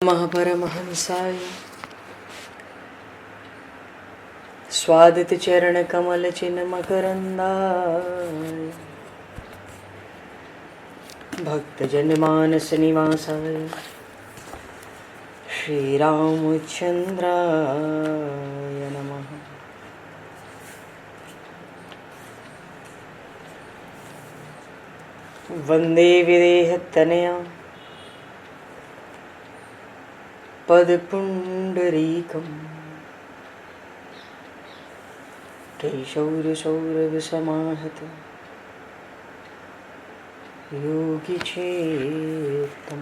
महापरमहंसाय स्वादित चरण कमल चिन्ह मकरंदाय भक्तजन मानस निवासाय श्री रामचंद्राय नमः। वंदे विदेहतनया पदपुंडरीकं केशौरसौरभसमाहत योगिचेतं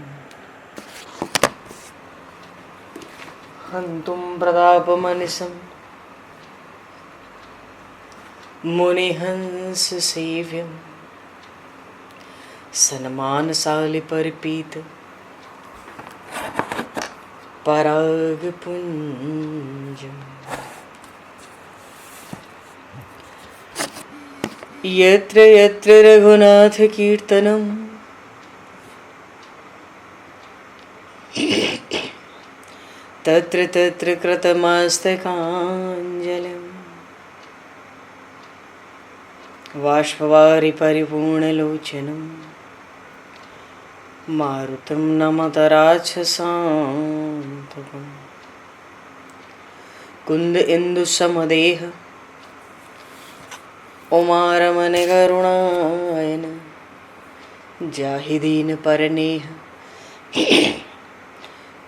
हन्तुं प्रतापमनिशं मुनिहंससेव्यं सन्मानशालिपरिपीत परागपुञ्जम् यत्र यत्र रघुनाथकीर्तनं तत्र तत्र कृतमस्तकाञ्जलिं बाष्पवारि परिपूर्णलोचनं मारुतं नमत राक्षसान्तकं कुन्द इंदुसमदेह उमारमण करुणायन जाहि दीन परनेह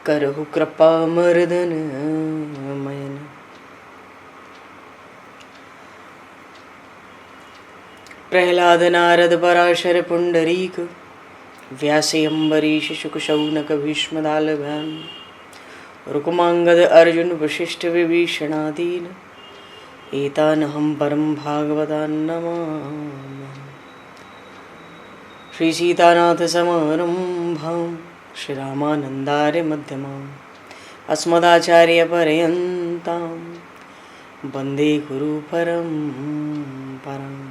करहु कृपा मर्दन मयन। प्रहलाद नारद पराशर पुंडरीक व्यासे अम्बरीश शुक शौनक भीष्म दालभ्याम रुक्मांगद अर्जुन वशिष्ठ विभीषणादीन एतानहं परम भागवतान् नमामि। श्री सीतानाथ समारंभां श्री रामानन्दार्य मध्यमाम् अस्मदाचार्य पर्यन्तां वन्दे गुरु परम्पराम्।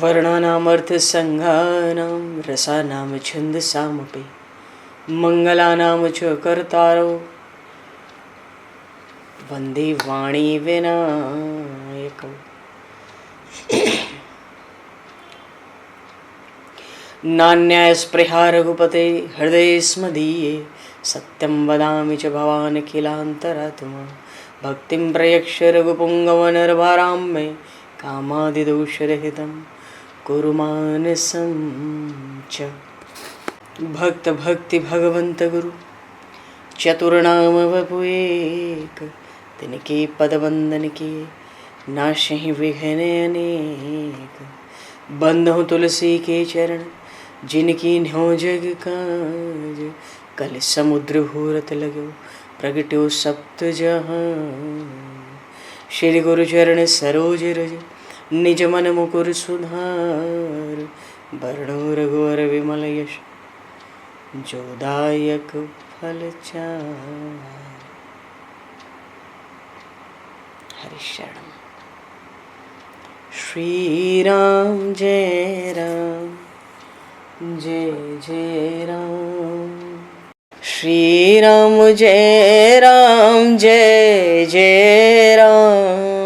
वर्णानामर्थसंज्ञानां रसानां छन्दसामपि मङ्गलानां च कर्तारो वन्दे वाणी विनायकौ। नान्यास्पृहा रघुपते हृदये स्मदीये सत्यं वदामि च भवान् किलान्तरात्मा भक्तिं प्रयक्ष रघुपुङ्गवनर्भारां मे कामादिदोषरहितं कुरु मानसं च। भक्त भक्ति भगवंत गुरु चतुर्नाम वपु एक तिनके पद वंदन के नाशहि विघ्न अनेक। बंधु तुलसी के चरण जिनकी न्यो जग काज कल समुद्र घोरत लगो प्रगट्यो सप्त जहां। श्री गुरु चरण सरोज रज निज मन मुकुर सुधार वर्णो रघुवर विमल यश जोदायक फलचार। हरिशरण श्री राम जय राम जय जय राम श्री राम जय राम जय जय राम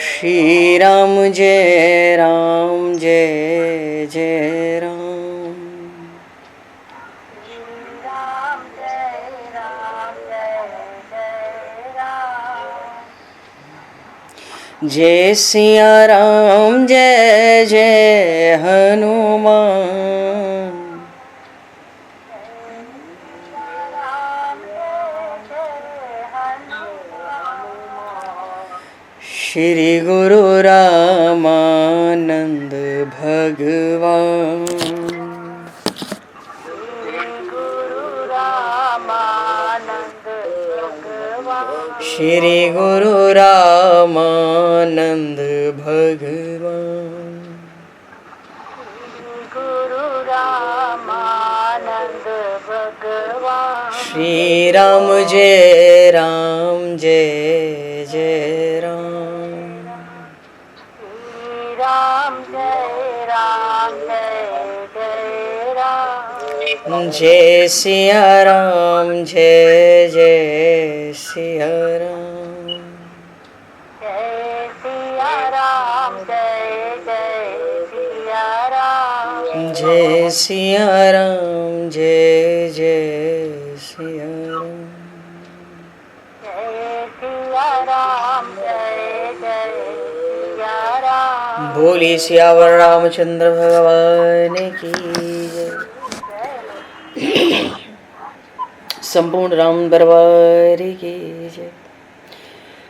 श्री राम जय राम जय जय राम जय सिया राम जय जय हनुमान श्री गुरु रामानंद भगवान श्री गुरु रामानंद भगवान गुरु रामानंद श्री राम जय राम जय जय राम। श्री राम जय जय राम। जय सिया राम जय जय सिया राम। जय सिया राम जय सिया राम। जय सिया राम जय जय सिया राम। जय सिया राम जय सिया राम। बोली सियावर रामचंद्र भगवान की जय। संपूर्ण राम दरबार की जय।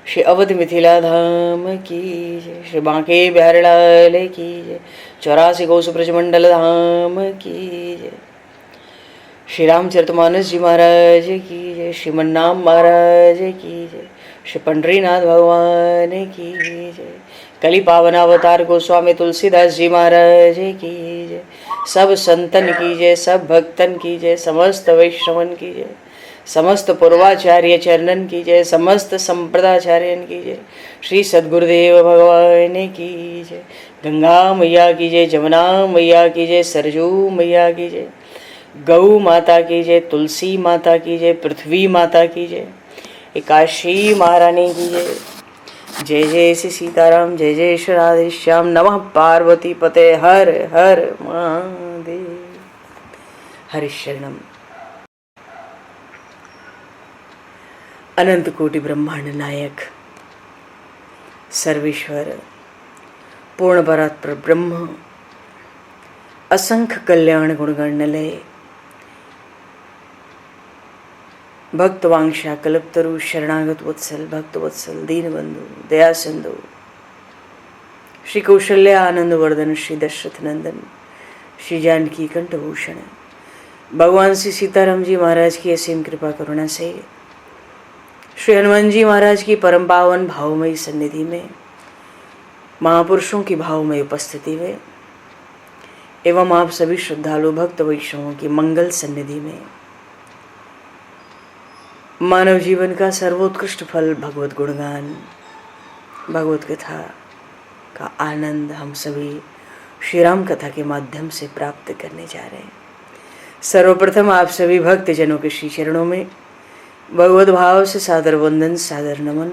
श्री अवध मिथिला धाम की जय। श्री बांके बिहारी लाल की जय। 84 कोस ब्रजमंडल धाम की जय। श्री रामचरितमानस जी महाराज की जय। श्रीमन्नाम महाराज की जय। श्री पंडरीनाथ भगवान की जय। कली पावन अवतार गोस्वामी तुलसीदास जी महाराज की जय। सब संतन की जय, सब भक्तन की जय, समस्त वैष्णवन की जय, समस्त पूर्वाचार्य चरणन की जय, समस्त संप्रदाचार्यन की जय। श्री सद्गुरुदेव भगवान की जय। गंगा मैया की जय, जमुना मैया की जय, सरजू मैया की जय, गौ माता की जय, तुलसी माता की जय, पृथ्वी माता की जय, एकाशी महारानी की जय। जय जय श्री सीताराम, जय जय श्री राधेश्याम। नमः पार्वती पते हर हर महादेव। हरिशरणम। अनंत कोटि ब्रह्मांड नायक सर्वेश्वर पूर्ण परात्पर ब्रह्म असंख्य कल्याण गुणगणलय भक्तवांशा कल्पतरु शरणागत वत्सल भक्तवत्सल दीनबंधु दया सिंधु श्री कौशल्या आनंद वर्धन श्री दशरथ नंदन श्री जानकी कंठभूषण भगवान श्री सीताराम जी महाराज की असीम कृपा करुणा से श्री हनुमान जी महाराज की परम पावन भावमयी सन्निधि में महापुरुषों की भावमयी उपस्थिति में एवं आप सभी श्रद्धालु भक्त वैष्णवों की मंगल सन्निधि में मानव जीवन का सर्वोत्कृष्ट फल भगवत गुणगान भगवत कथा का आनंद हम सभी श्री राम कथा के माध्यम से प्राप्त करने जा रहे हैं। सर्वप्रथम आप सभी भक्त जनों के श्री चरणों में भगवत भाव से सादर वंदन सादर नमन।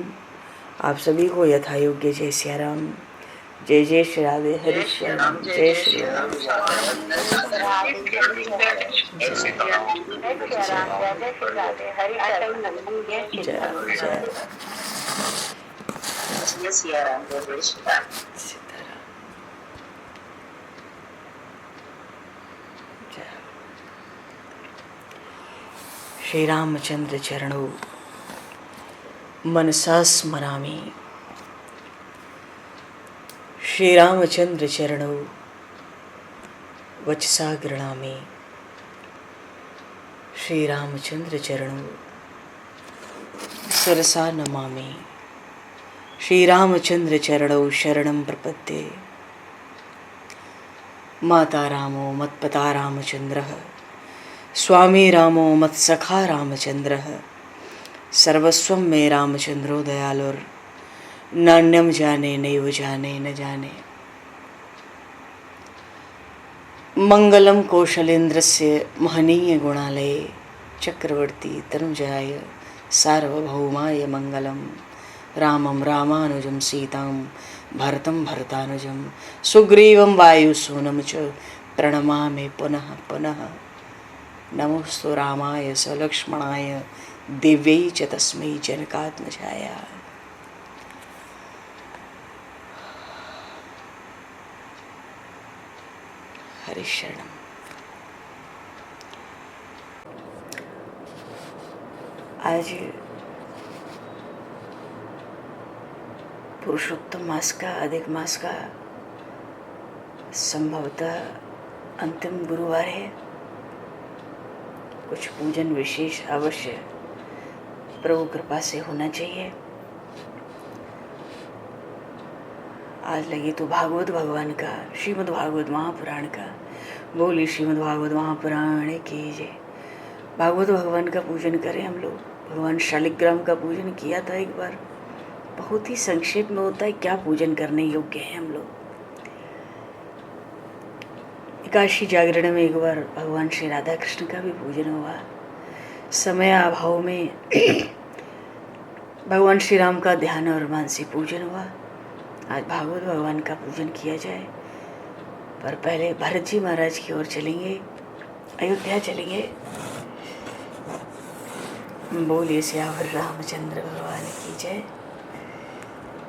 आप सभी को यथा योग्य जय सिया राम, जय जय श्री राधे, हरि श्री राम, जय श्री राम। श्री रामचंद्र चरणों मनसा स्मरामि। श्री रामचंद्र चरणों वचसा गृणामि। श्री रामचंद्र चरणों सरसा नमामि। श्री रामचंद्र चरणों शरणं प्रपद्ये। माता रामो मत्पता रामचंद्रः, स्वामी रामो मत्सखा रामचंद्रः, सर्वस्वं मे रामचंद्रो दयालुर, नान्यम जाने नैव जाने न जाने। मंगलम कौशलेन्द्रस्य महनीय गुणालये, चक्रवर्ती तनुजाय सार्वभौमाय मंगलम। रामं रामानुजं सीतां भरतं भरतानुजं, सुग्रीवं वायुसूनं च प्रणमामि पुनः पुनः। नमोस्तु रामाय सलक्ष्मणाय दिव्यै च तस्मै जनकात्मजाय। हरि शरणम। आज पुरुषोत्तम मास का, अधिक मास का संभवतः अंतिम गुरुवार है। कुछ पूजन विशेष अवश्य प्रभु कृपा से होना चाहिए। आज लगी तो भागवत भगवान का, श्रीमद् भागवत महापुराण का। बोली श्रीमद् भागवत महापुराण की जय। भागवत भगवान का पूजन करें हम लोग। भगवान शालिग्राम का पूजन किया था एक बार, बहुत ही संक्षेप में होता है, क्या पूजन करने योग्य है हम लोग। एकादशी जागरण में एक बार भगवान श्री राधा कृष्ण का भी पूजन हुआ। समय अभाव में भगवान श्री राम का ध्यान और मानसी पूजन हुआ। आज भागवत भगवान का पूजन किया जाए, पर पहले भरत जी महाराज की ओर चलेंगे, अयोध्या चलेंगे। बोलिए सियावर रामचंद्र भगवान की जय,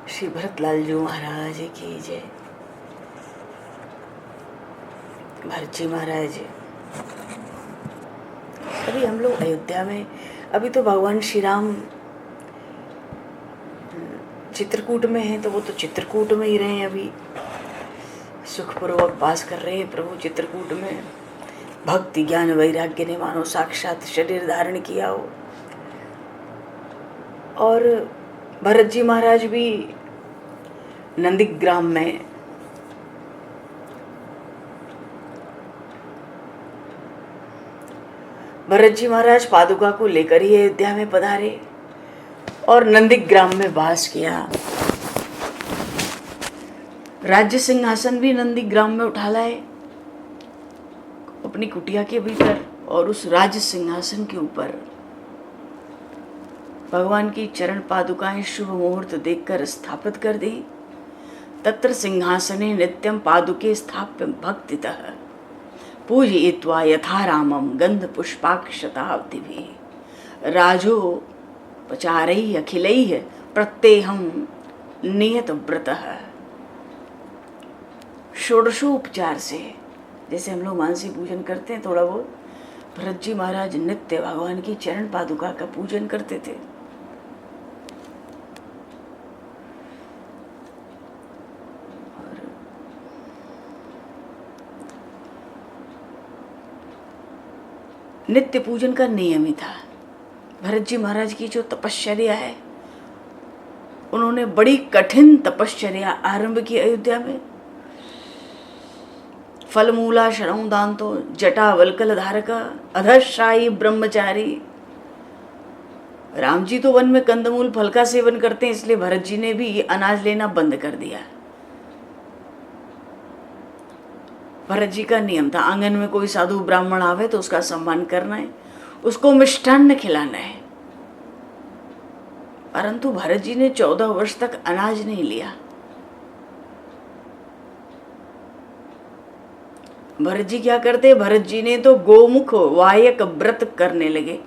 श्री भरतलाल जी महाराज की जय। भरत जी महाराज, अभी हम लोग अयोध्या में, अभी तो भगवान श्री राम चित्रकूट में हैं, तो वो तो चित्रकूट में ही रहे हैं, अभी सुखपूर्वक वास कर रहे हैं प्रभु चित्रकूट में। भक्ति ज्ञान वैराग्य ने मानो साक्षात शरीर धारण किया हो। और भरत जी महाराज भी नंदीग्राम में भरत जी महाराज पादुका को लेकर ही अयोध्या में पधारे और नंदीग्राम में वास किया। राज्य सिंहासन भी नंदीग्राम में उठा लाए अपनी कुटिया के भीतर, और उस राज्य सिंहासन के ऊपर भगवान की चरण पादुकाएं शुभ मुहूर्त देखकर स्थापित कर दी। तत्र सिंहासने नित्यम पादुके स्थाप्यम भक्तितः पूजयित्वा यथा रामम गंध पुष्पाक्षताब्दिभिः राजो पचारैः अखिलैः प्रत्येहम नियत व्रतः। षोडशोपचार से, जैसे हम लोग मानसी पूजन करते हैं थोड़ा बहुत, भरत जी महाराज नित्य भगवान की चरण पादुका का पूजन करते थे। नित्य पूजन का नियम ही था। भरत जी महाराज की जो तपश्चर्या है, उन्होंने बड़ी कठिन तपश्चर्या आरंभ की अयोध्या में। फलमूला शरणं दान्तो जटा वल्कल धारका अधशायी ब्रह्मचारी। राम जी तो वन में कंदमूल फल का सेवन करते हैं, इसलिए भरत जी ने भी अनाज लेना बंद कर दिया। भरत जी का नियम था, आंगन में कोई साधु ब्राह्मण आवे तो उसका सम्मान करना है, उसको मिष्ठान्न खिलाना है। परंतु भरत जी ने 14 वर्ष तक अनाज नहीं लिया। भरत जी क्या करते, भरत जी ने तो गोमुख वायक व्रत करने लगे।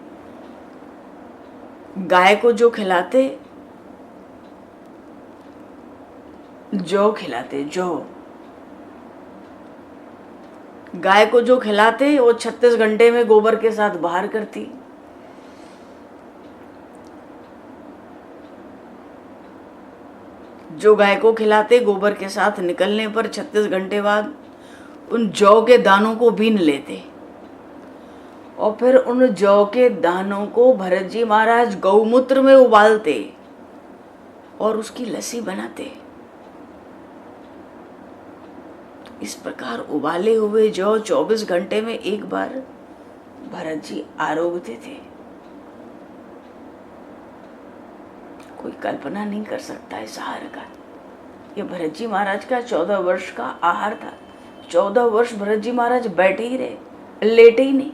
गाय को जो खिलाते, जौ खिलाते, जौ। गाय को जो खिलाते वो 36 घंटे में गोबर के साथ बाहर करती। जो गाय को खिलाते गोबर के साथ निकलने पर 36 घंटे बाद उन जौ के दानों को बीन लेते, और फिर उन जौ के दानों को भरत जी महाराज गौमूत्र में उबालते और उसकी लस्सी बनाते। इस प्रकार उबाले हुए जौ 24 घंटे में एक बार भरत जी आरोगते थे। कोई कल्पना नहीं कर सकता इस आहार का। ये भरत जी महाराज का 14 वर्ष का आहार था। 14 वर्ष भरत जी महाराज बैठे ही रहे, लेटे ही नहीं।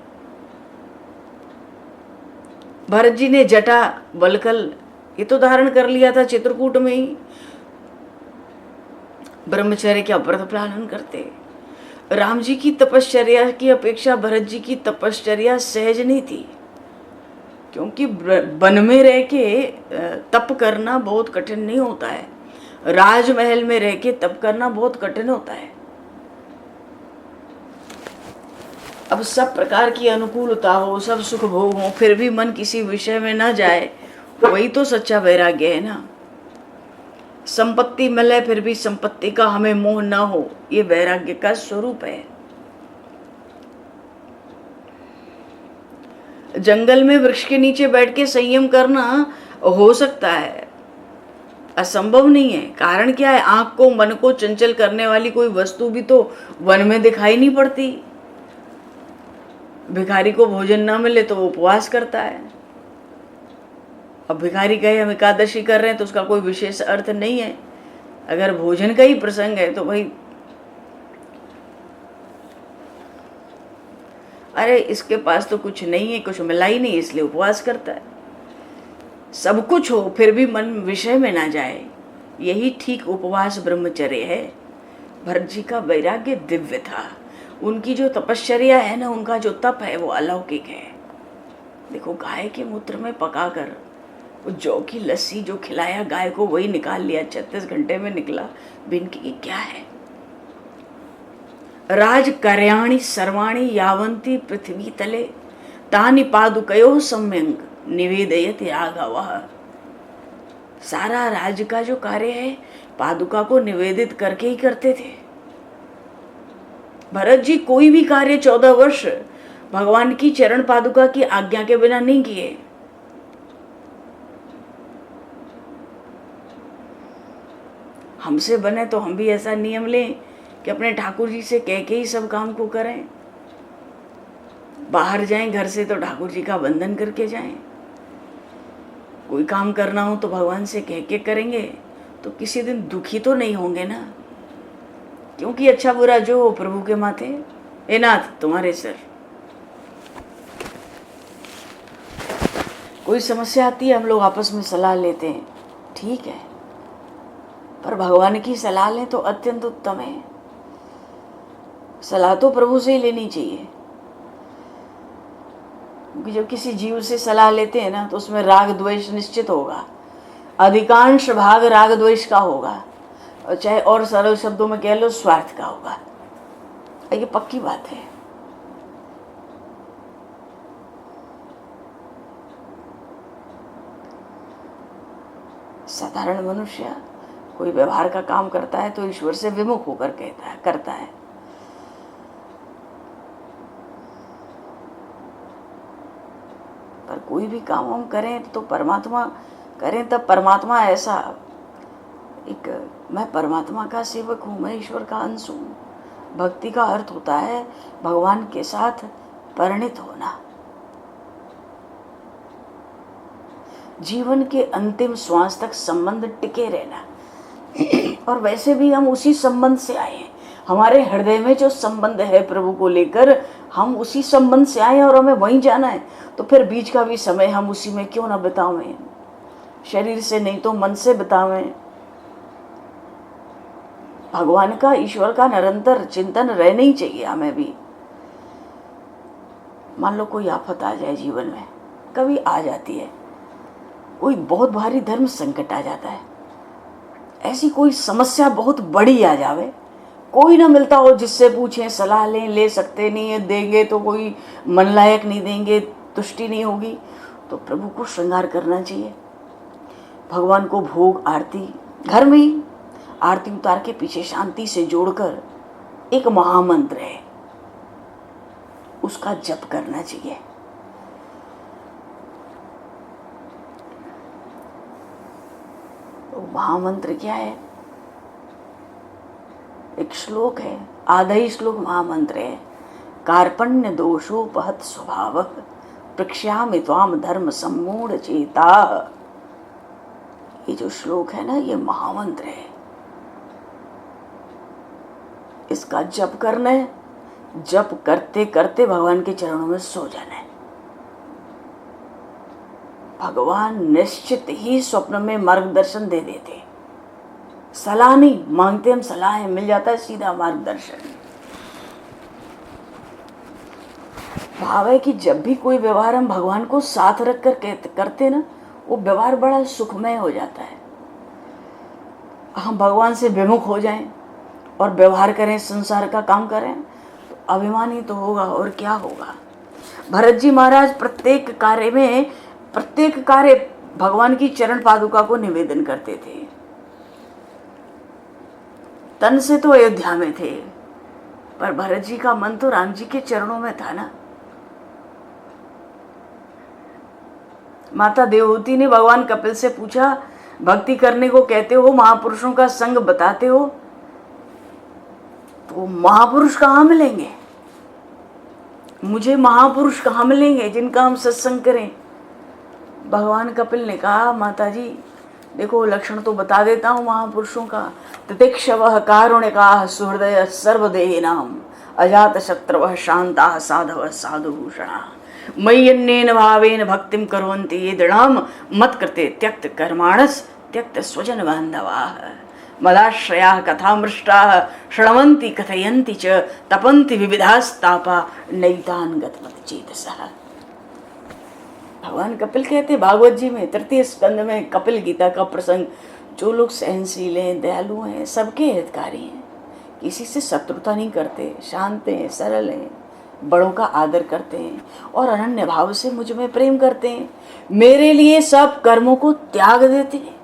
भरत जी ने जटा वल्कल ये तो धारण कर लिया था चित्रकूट में ही। ब्रह्मचर्य का व्रत पालन करते। राम जी की तपश्चर्या की अपेक्षा भरत जी की तपश्चर्या सहज नहीं थी, क्योंकि वन में रह के तप करना बहुत कठिन नहीं होता है। राजमहल में रह के तप करना बहुत कठिन होता है। अब सब प्रकार की अनुकूलता हो, सब सुख भोग हो, फिर भी मन किसी विषय में न जाए, वही तो सच्चा वैराग्य है ना। संपत्ति मिले फिर भी संपत्ति का हमें मोह न हो, ये वैराग्य का स्वरूप है। जंगल में वृक्ष के नीचे बैठ के संयम करना हो सकता है, असंभव नहीं है। कारण क्या है, आंख को मन को चंचल करने वाली कोई वस्तु भी तो वन में दिखाई नहीं पड़ती। भिखारी को भोजन न मिले तो वो उपवास करता है। अब भिखारी कहे हम एकादशी कर रहे हैं तो उसका कोई विशेष अर्थ नहीं है। अगर भोजन का ही प्रसंग है तो भाई अरे इसके पास तो कुछ नहीं है, कुछ मिला ही नहीं, इसलिए उपवास करता है। सब कुछ हो फिर भी मन विषय में ना जाए, यही ठीक उपवास ब्रह्मचर्य है। भरत जी का वैराग्य दिव्य था। उनकी जो तपश्चर्या है ना, उनका जो तप है वो अलौकिक है। देखो गाय के मूत्र में पकाकर वो जौ की लस्सी जो खिलाया गाय को, वही निकाल लिया, 36 घंटे में निकला। बिन की क्या है? राज कार्याणि सर्वाणि यावंती पृथ्वी तले तानि पादुकयो सम्यंग निवेदयति राघवः। सारा राज का जो कार्य है पादुका को निवेदित करके ही करते थे। भरत जी कोई भी कार्य 14 वर्ष भगवान की चरण पादुका की आज्ञा के बिना नहीं किए। हमसे बने तो हम भी ऐसा नियम लें कि अपने ठाकुर जी से कह के ही सब काम को करें। बाहर जाएं घर से तो ठाकुर जी का वंदन करके जाएं। कोई काम करना हो तो भगवान से कह के करेंगे तो किसी दिन दुखी तो नहीं होंगे ना। क्योंकि अच्छा बुरा जो हो प्रभु के माथे, हे नाथ तुम्हारे सिर। कोई समस्या आती है हम लोग आपस में सलाह लेते हैं, ठीक है, पर भगवान की सलाह लें तो अत्यंत उत्तम है। सलाह तो प्रभु से ही लेनी चाहिए, क्योंकि जब किसी जीव से सलाह लेते हैं ना तो उसमें राग द्वेष निश्चित होगा। अधिकांश भाग राग द्वेष का होगा, और चाहे और सरल शब्दों में कह लो स्वार्थ का होगा। ये पक्की बात है। साधारण मनुष्य कोई व्यवहार का काम करता है तो ईश्वर से विमुख होकर करता है। पर कोई भी काम हम करें तो परमात्मा करें, तब परमात्मा ऐसा एक, मैं परमात्मा का सेवक हूँ, मैं ईश्वर का अंश हूँ। भक्ति का अर्थ होता है भगवान के साथ परिणित होना, जीवन के अंतिम श्वास तक संबंध टिके रहना। और वैसे भी हम उसी संबंध से आए हैं। हमारे हृदय में जो संबंध है प्रभु को लेकर, हम उसी संबंध से आए और हमें वहीं जाना है। तो फिर बीच का भी समय हम उसी में क्यों ना बितावें, शरीर से नहीं तो मन से बितावें। भगवान का, ईश्वर का निरंतर चिंतन रहना ही चाहिए हमें भी। मान लो कोई आफत आ जाए जीवन में, कभी आ जाती है, कोई बहुत भारी धर्म संकट आ जाता है, ऐसी कोई समस्या बहुत बड़ी आ जावे, कोई ना मिलता हो जिससे पूछें, सलाह लें, ले सकते नहीं है, देंगे तो कोई मन लायक नहीं देंगे, तुष्टि नहीं होगी, तो प्रभु को श्रृंगार करना चाहिए। भगवान को भोग आरती घर में ही आरती उतार के पीछे शांति से जोड़कर एक महामंत्र है, उसका जप करना चाहिए। तो महामंत्र क्या है? एक श्लोक है, आधा ही श्लोक महामंत्र है। कार्पण्य दोषोपहत स्वभाव प्रक्ष्यामि त्वाम धर्म सम्मूढ़ चेता। ये जो श्लोक है ना, ये महामंत्र है। इसका जप करना है, जप करते करते भगवान के चरणों में सो जाना है। भगवान निश्चित ही स्वप्न में मार्गदर्शन दे देते। सलाह नहीं मांगते हम, सलाह है, मिल जाता है सीधा मार्गदर्शन। भाव है कि जब भी कोई व्यवहार हम भगवान को साथ रख कर करते ना, वो व्यवहार बड़ा सुखमय हो जाता है। हम भगवान से विमुख हो जाएं और व्यवहार करें, संसार का काम करें, तो अभिमानी तो होगा और क्या होगा। भरत जी महाराज प्रत्येक कार्य भगवान की चरण पादुका को निवेदन करते थे। तन से तो अयोध्या में थे, पर भरत जी का मन तो राम जी के चरणों में था ना। माता देवहूति ने भगवान कपिल से पूछा, भक्ति करने को कहते हो, महापुरुषों का संग बताते हो, तो महापुरुष कहाँ मिलेंगे? मुझे महापुरुष कहाँ मिलेंगे जिनका हम सत्संग करें? भगवान कपिल ने कहा, माता जी देखो लक्षण तो बता देता हूँ महापुरुषों का। तितिक्षवः कारुणिकाः सुहृदयः सर्वदेहिनां अजात शत्रवः शान्ताः साधवः साधुभूषणाः मय्यन्नेन भावेन भक्तिं कुर्वन्ति ये दृढां मत्कृते त्यक्त कर्माणस् त्यक्त स्वजन बान्धवाः मदाश्रयाः कथामृष्टाः शृण्वन्ति कथयन्ति च तपन्ति विविधास्तापा नैतान् गतमतचेतसः। भगवान कपिल कहते भागवत जी में तृतीय स्कंद में कपिल गीता का प्रसंग, जो लोग सहनशील हैं, दयालु हैं, सबके हितकारी हैं, किसी से शत्रुता नहीं करते, शांत हैं, सरल हैं, बड़ों का आदर करते हैं और अनन्य भाव से मुझ में प्रेम करते हैं, मेरे लिए सब कर्मों को त्याग देते हैं,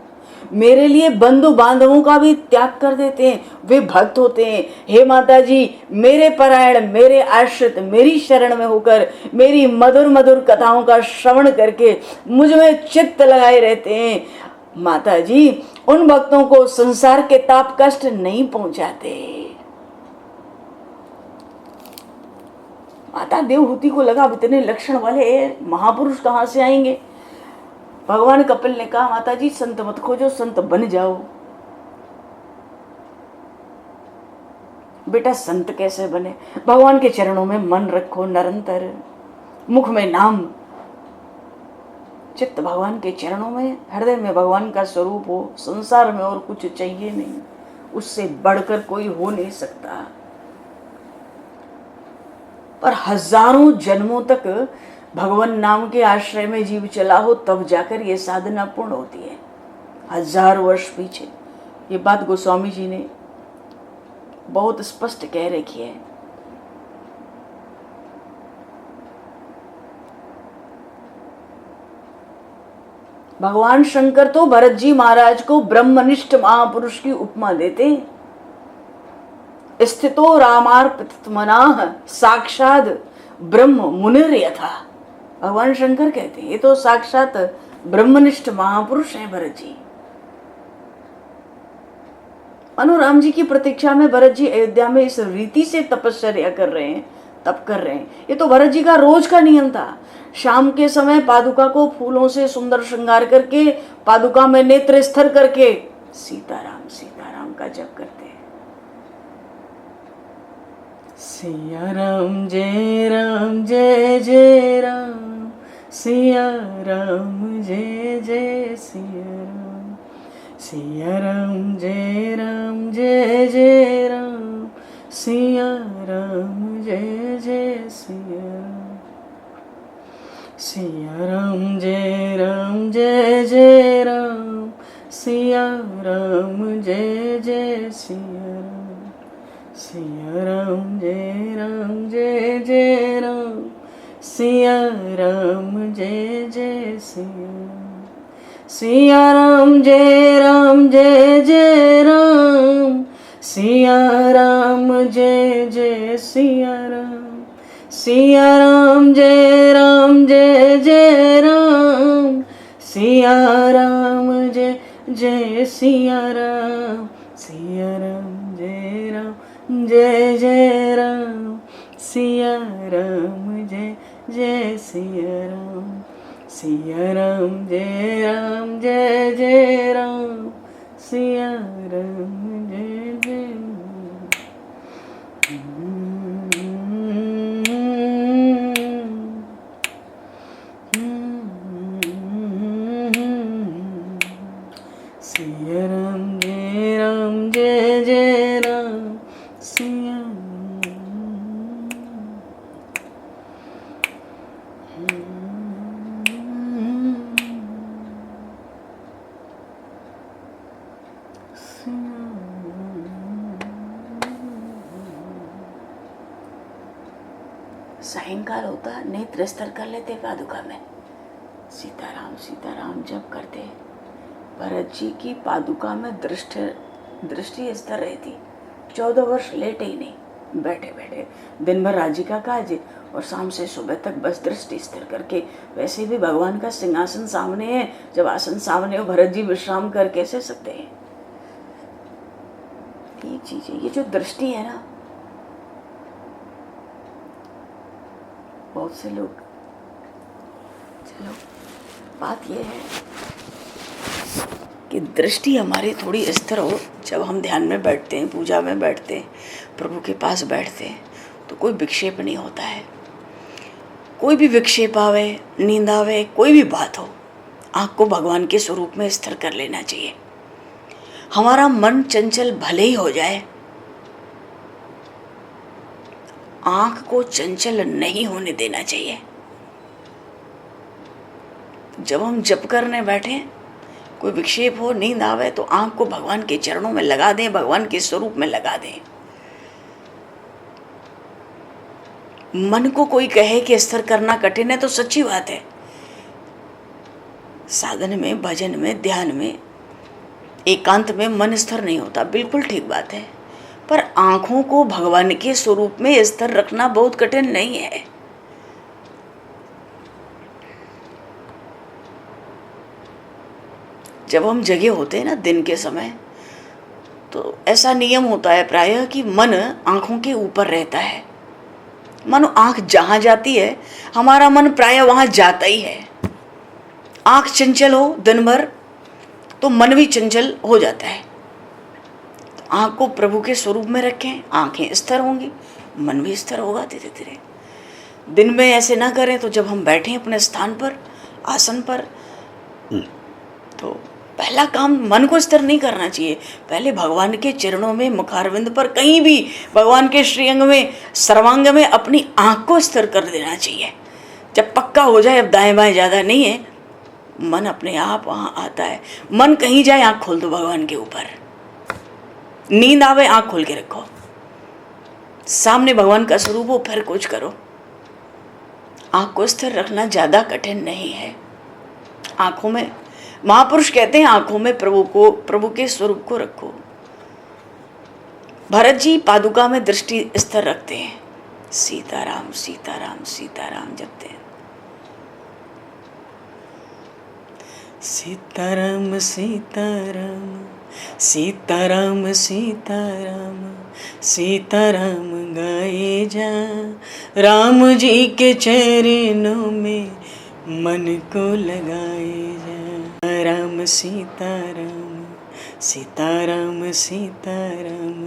मेरे लिए बंधु बांधवों का भी त्याग कर देते हैं, वे भक्त होते हैं। हे माता जी मेरे परायण, मेरे आश्रित मेरी शरण में होकर मेरी मधुर मधुर कथाओं का श्रवण करके मुझ में चित्त लगाए रहते हैं। माता जी उन भक्तों को संसार के ताप कष्ट नहीं पहुंचाते। माता देवहूति को लगा इतने लक्षण वाले महापुरुष कहाँ से आएंगे? भगवान कपिल ने कहा, माता जी संत मत खोजो, संत बन जाओ। बेटा संत कैसे बने? भगवान के चरणों में मन रखो निरंतर, मुख में नाम, चित्त भगवान के चरणों में, हृदय में भगवान का स्वरूप हो। संसार में और कुछ चाहिए नहीं, उससे बढ़कर कोई हो नहीं सकता। पर हजारों जन्मों तक भगवान नाम के आश्रय में जीव चला हो तब जाकर ये साधना पूर्ण होती है। 1000 वर्ष पीछे ये बात गोस्वामी जी ने बहुत स्पष्ट कह रखी है। भगवान शंकर तो भरत जी महाराज को ब्रह्मनिष्ठ महापुरुष की उपमा देते। स्थितो रामार्पित मनाः साक्षात ब्रह्म मुनिर यथा। भगवान शंकर कहते हैं ये तो साक्षात ब्रह्मनिष्ठ महापुरुष हैं भरत जी। राम जी की प्रतीक्षा में भरत जी अयोध्या में इस रीति से तपस्या कर रहे हैं, तप कर रहे हैं। ये तो भरत जी का रोज का नियम था। शाम के समय पादुका को फूलों से सुंदर श्रृंगार करके, पादुका में नेत्र स्थिर करके सीताराम का जप करते हैं। सिया राम जय जय राम, सिया राम जय जय सिया राम, सिया राम जय जय राम, सिया राम जय जय सिया राम, सिया राम जय जय राम, सिया राम जय जय सिया राम, सिया राम जय जय राम, सिया राम जय जय सिया राम, सिया राम जय जय राम, सिया राम जय जय सिया राम, सिया राम जय जय राम, सिया राम जय जय सिया राम, सिया राम जय जय राम, सिया राम जय जय सिया राम, सिया राम जय जय राम, सिया राम जय जय सिया राम जय जय राम, सिया सायंकाल होता, नेत्र स्तर कर लेते पादुका में, सीताराम जप करते। भरत जी की पादुका में दृष्टि स्तर रहती। 14 वर्ष लेटे ही नहीं, बैठे बैठे दिन भर राज्य का काज और शाम से सुबह तक बस दृष्टि स्थिर करके। वैसे भी भगवान का सिंहासन सामने है, जब आसन सामने हो भरत जी विश्राम कर कैसे सकते हैं? एक चीज है, ये जो दृष्टि है ना, बहुत से लोग, चलो बात यह है कि दृष्टि हमारी थोड़ी इस तरह हो, जब हम ध्यान में बैठते हैं, पूजा में बैठते हैं, प्रभु के पास बैठते हैं, तो कोई विक्षेप नहीं होता है। कोई भी विक्षेप आवे, नींद आवे, कोई भी बात हो, आँख को भगवान के स्वरूप में स्थिर कर लेना चाहिए। हमारा मन चंचल भले ही हो जाए, आँख को चंचल नहीं होने देना चाहिए। जब हम जप करने बैठे, कोई विक्षेप हो, नींद आवे, तो आँख को भगवान के चरणों में लगा दें, भगवान के स्वरूप में लगा दें। मन को कोई कहे कि स्थिर करना कठिन है, तो सच्ची बात है। साधन में, भजन में, ध्यान में, एकांत में मन स्थिर नहीं होता, बिल्कुल ठीक बात है। पर आँखों को भगवान के स्वरूप में स्थिर रखना बहुत कठिन नहीं है। जब हम जगे होते हैं ना दिन के समय, तो ऐसा नियम होता है प्रायः कि मन आँखों के ऊपर रहता है। मानो आँख जहाँ जाती है, हमारा मन प्रायः वहाँ जाता ही है। आँख चंचल हो दिन भर, तो मन भी चंचल हो जाता है। तो आँख को प्रभु के स्वरूप में रखें, आँखें स्थिर होंगी, मन भी स्थिर होगा धीरे धीरे। दिन में ऐसे ना करें, तो जब हम बैठें अपने स्थान पर, आसन पर, तो पहला काम मन को स्थिर नहीं करना चाहिए। पहले भगवान के चरणों में, मुखारविंद पर, कहीं भी भगवान के श्रीअंग में, सर्वांग में अपनी आँख को स्थिर कर देना चाहिए। जब पक्का हो जाए अब दाएं बाएं ज़्यादा नहीं है, मन अपने आप वहाँ आता है। मन कहीं जाए, आँख खोल दो भगवान के ऊपर। नींद आवे, आँख खोल के रखो, सामने भगवान का स्वरूप हो, फिर कुछ करो। आँख को स्थिर रखना ज़्यादा कठिन नहीं है। आँखों में, महापुरुष कहते हैं, आँखों में प्रभु के स्वरूप को रखो। भरत जी पादुका में दृष्टि स्थिर रखते हैं, सीताराम सीताराम सीताराम जपते हैं। सीताराम सीताराम सीताराम सीताराम सीताराम गाए जा, राम जी के चरणों में मन को लगाए जा। राम सीताराम सीताराम सीताराम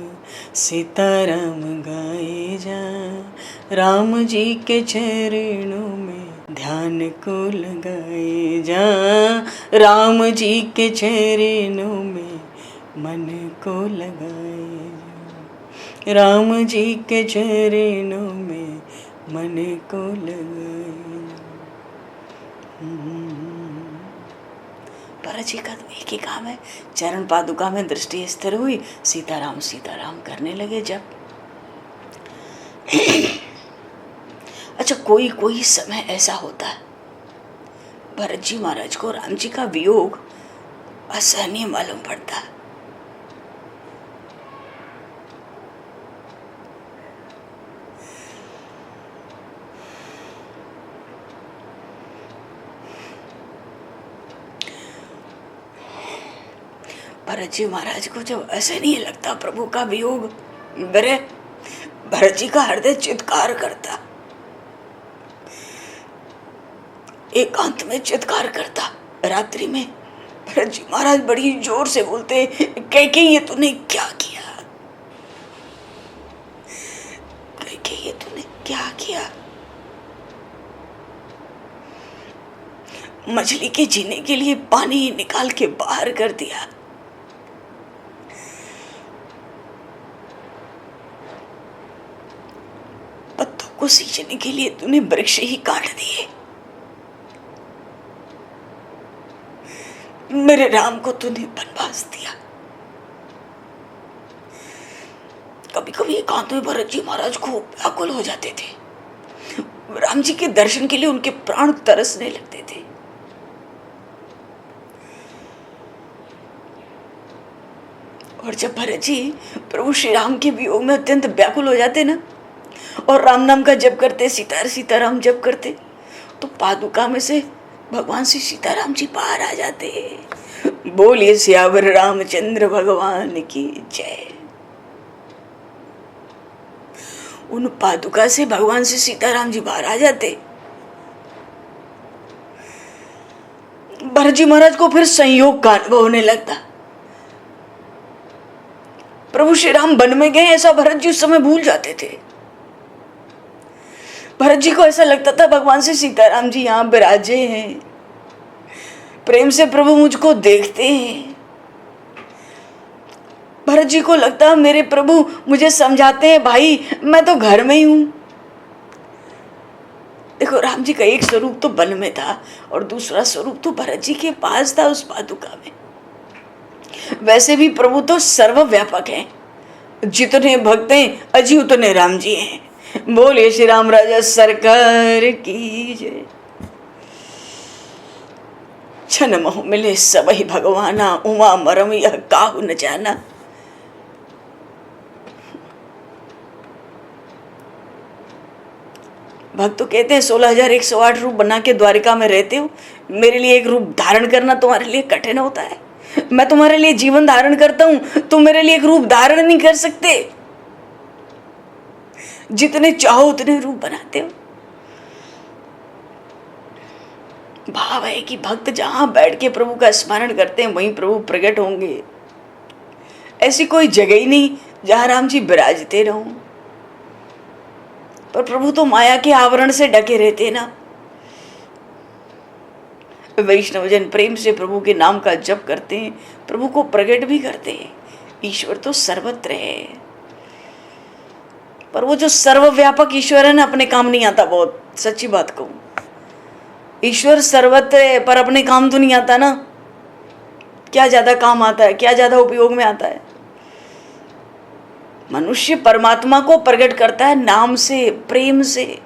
सीताराम गाए जा, राम जी के चरणों में ध्यान को लगाए जा, राम जी के चरणों में मन को लगाए जा, राम जी के चरणों में मन को लगाए जा। भरत जी का तो एक ही काम है, चरण पादुका में दृष्टि स्थिर हुई, सीताराम सीताराम करने लगे जब। अच्छा, कोई कोई समय ऐसा होता है, भरत जी महाराज को राम जी का वियोग असहनीय मालूम पड़ता है। भरत जी महाराज को जब ऐसे नहीं लगता प्रभु का वियोग, मेरे भरत जी का हृदय चित्कार करता, एकांत में चित्कार करता। रात्रि में भरत जी महाराज बड़ी जोर से बोलते, कैकेयी ये तूने क्या किया, कैकेयी ये तूने क्या किया। मछली के जीने के लिए पानी निकाल के बाहर कर दिया, पत्तों को सींचने के लिए तूने वृक्ष ही काट दिए, मेरे राम को तूने वनवास दिया। कभी कभी एकांत में भरत जी महाराज को व्याकुल हो जाते थे, राम जी के दर्शन के लिए उनके प्राण तरसने लगते थे। और जब भरत जी प्रभु श्री राम के वियोग में अत्यंत व्याकुल हो जाते ना, और राम नाम का जप करते, सीताराम जप करते, तो पादुका में से भगवान श्री सीताराम जी बाहर आ जाते। बोलिए सियावर रामचंद्र भगवान की जय। उन पादुका से भगवान श्री सीताराम जी बाहर आ जाते भरत जी महाराज को फिर संयोग का अनुभव होने लगता। प्रभु श्री राम वन में गए ऐसा भरत जी उस समय भूल जाते थे। भरत जी को ऐसा लगता था भगवान से सीताराम जी यहाँ विराजे हैं, प्रेम से प्रभु मुझको देखते हैं। भरत जी को लगता मेरे प्रभु मुझे समझाते हैं, भाई मैं तो घर में ही हूं। देखो राम जी का एक स्वरूप तो वन में था और दूसरा स्वरूप तो भरत जी के पास था उस पादुका में। वैसे भी प्रभु तो सर्वव्यापक है, जितने भक्त हैं अजी उतने राम जी हैं। बोलिए श्री राम राजा सरकार की जय। छन मोह मिले सबही भगवाना, उमा मरम यह काहू न जाना। भक्त तो कहते हैं 16,108 रूप बना के द्वारिका में रहते हो, मेरे लिए एक रूप धारण करना तुम्हारे लिए कठिन होता है। मैं तुम्हारे लिए जीवन धारण करता हूं, तुम मेरे लिए एक रूप धारण नहीं कर सकते। जितने चाहो उतने रूप बनाते हो। भाव है कि भक्त जहां बैठ के प्रभु का स्मरण करते हैं वहीं प्रभु प्रकट होंगे। ऐसी कोई जगह ही नहीं जहां राम जी विराजते रहो। पर प्रभु तो माया के आवरण से ढके रहते हैं ना। वैष्णवजन प्रेम से प्रभु के नाम का जप करते हैं, प्रभु को प्रकट भी करते हैं। ईश्वर तो सर्वत्र है, पर वो जो सर्वव्यापक ईश्वर है ना, अपने काम नहीं आता। बहुत सच्ची बात कहूं, ईश्वर सर्वत्र है पर अपने काम तो नहीं आता ना। क्या ज्यादा काम आता है, क्या ज्यादा उपयोग में आता है? मनुष्य परमात्मा को प्रकट करता है नाम से, प्रेम से।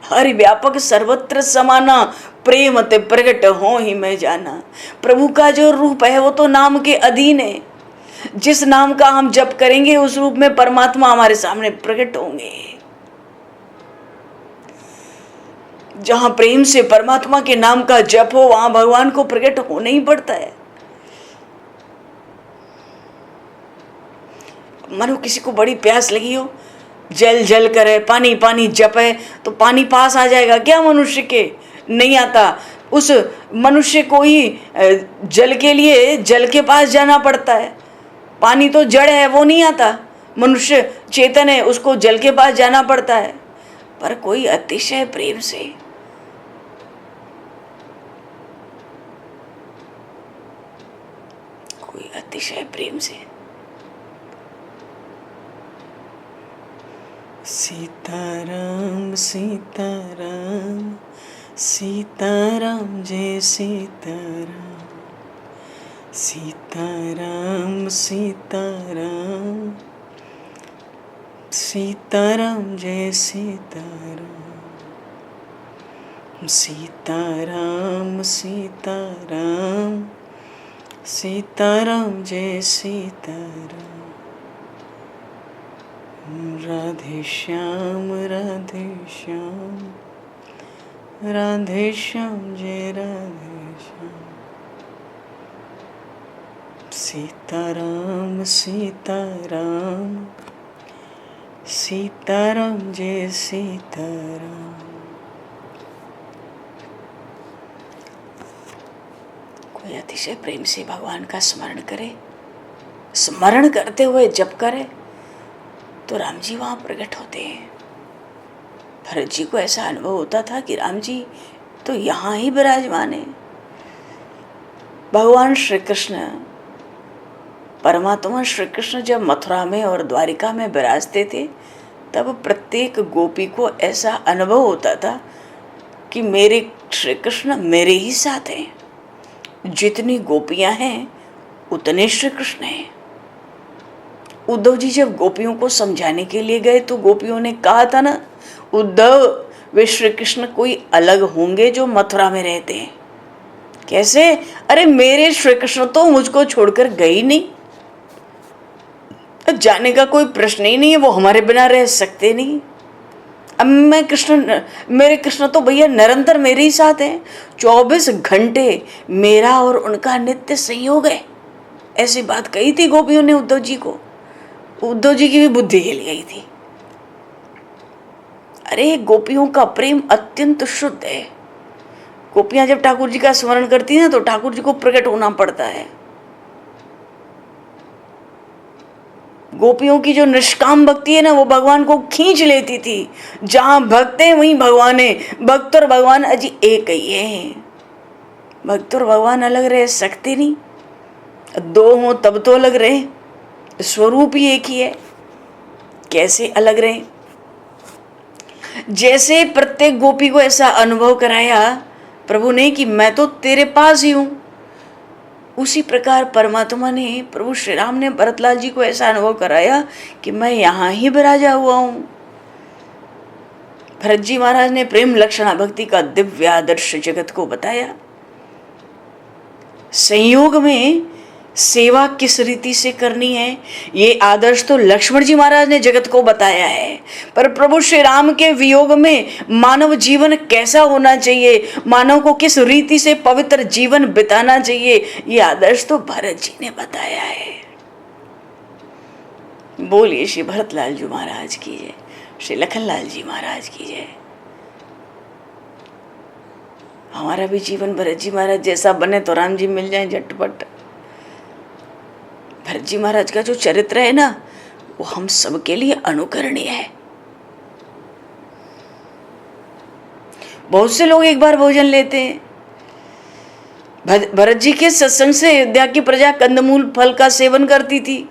हरि व्यापक सर्वत्र समाना, प्रेम ते प्रकट हो ही मैं जाना। प्रभु का जो रूप है वो तो नाम के अधीन है। जिस नाम का हम जप करेंगे उस रूप में परमात्मा हमारे सामने प्रकट होंगे। जहां प्रेम से परमात्मा के नाम का जप हो वहां भगवान को प्रकट होना ही पड़ता है। मानो किसी को बड़ी प्यास लगी हो, जल जल करे, पानी पानी जपे तो पानी पास आ जाएगा क्या? मनुष्य के नहीं आता। उस मनुष्य को ही जल के लिए जल के पास जाना पड़ता है। पानी तो जड़ है, वो नहीं आता। मनुष्य चेतन है, उसको जल के पास जाना पड़ता है। पर कोई अतिशय प्रेम से, कोई अतिशय प्रेम से सीताराम सीताराम सीताराम जय सीताराम सीताराम सीताराम सीताराम जय सीताराम सीताराम सीताराम सीताराम जय सीताराम राधे श्याम राधे श्याम राधे श्याम जय राधे श्याम सीताराम सीताराम सीताराम जय सीताराम। कोई अतिशय प्रेम से भगवान का स्मरण करे, स्मरण करते हुए जप करे तो राम जी वहां प्रकट होते हैं। भरत जी को ऐसा अनुभव होता था कि राम जी तो यहाँ ही विराजमान है। भगवान श्री कृष्ण, परमात्मा श्री कृष्ण जब मथुरा में और द्वारिका में विराजते थे तब प्रत्येक गोपी को ऐसा अनुभव होता था कि मेरे श्री कृष्ण मेरे ही साथ हैं। जितनी गोपियां हैं उतने श्री कृष्ण हैं। उद्धव जी जब गोपियों को समझाने के लिए गए तो गोपियों ने कहा था ना, उद्धव वे श्री कृष्ण कोई अलग होंगे जो मथुरा में रहते हैं। कैसे? अरे मेरे श्री कृष्ण तो मुझको छोड़कर गए ही नहीं, जाने का कोई प्रश्न ही नहीं है, वो हमारे बिना रह सकते नहीं। अब मेरे कृष्ण तो भैया निरंतर मेरे ही साथ हैं। 24 घंटे मेरा और उनका नित्य संयोग है। ऐसी बात कही थी गोपियों ने उद्धव जी को। उद्धव जी की भी बुद्धि हिल गई थी। अरे गोपियों का प्रेम अत्यंत शुद्ध है। गोपियां जब ठाकुर जी का स्मरण करती हैं तो ठाकुर जी को प्रकट होना पड़ता है। गोपियों की जो निष्काम भक्ति है ना, वो भगवान को खींच लेती थी। जहां भक्त है वहीं भगवान है। भक्त और भगवान अजी एक ही है। भक्त और भगवान अलग रह सकते नहीं, दो हों तब तो अलग रहे। स्वरूप ही एक ही है, कैसे अलग रहे। जैसे प्रत्येक गोपी को ऐसा अनुभव कराया प्रभु ने कि मैं तो तेरे पास ही हूं, उसी प्रकार परमात्मा ने, प्रभु श्री राम ने भरतलाल जी को ऐसा अनुभव कराया कि मैं यहां ही विराजा हुआ हूं। भरत जी महाराज ने प्रेम लक्षणा भक्ति का दिव्य आदर्श जगत को बताया। संयोग में सेवा किस रीति से करनी है, ये आदर्श तो लक्ष्मण जी महाराज ने जगत को बताया है। पर प्रभु श्री राम के वियोग में मानव जीवन कैसा होना चाहिए, मानव को किस रीति से पवित्र जीवन बिताना चाहिए, ये आदर्श तो भरत जी ने बताया है। बोलिए श्री भरतलाल जी महाराज की जय, श्री लखनलाल जी महाराज की जय। हमारा भी जीवन भरत जी महाराज जैसा बने तो राम जी मिल जाए झटपट। भरत जी महाराज का जो चरित्र है ना, वो हम सबके लिए अनुकरणीय है। बहुत से लोग एक बार भोजन लेते हैं। भरत जी के सत्संग से अयोध्या की प्रजा कंदमूल फल का सेवन करती थी।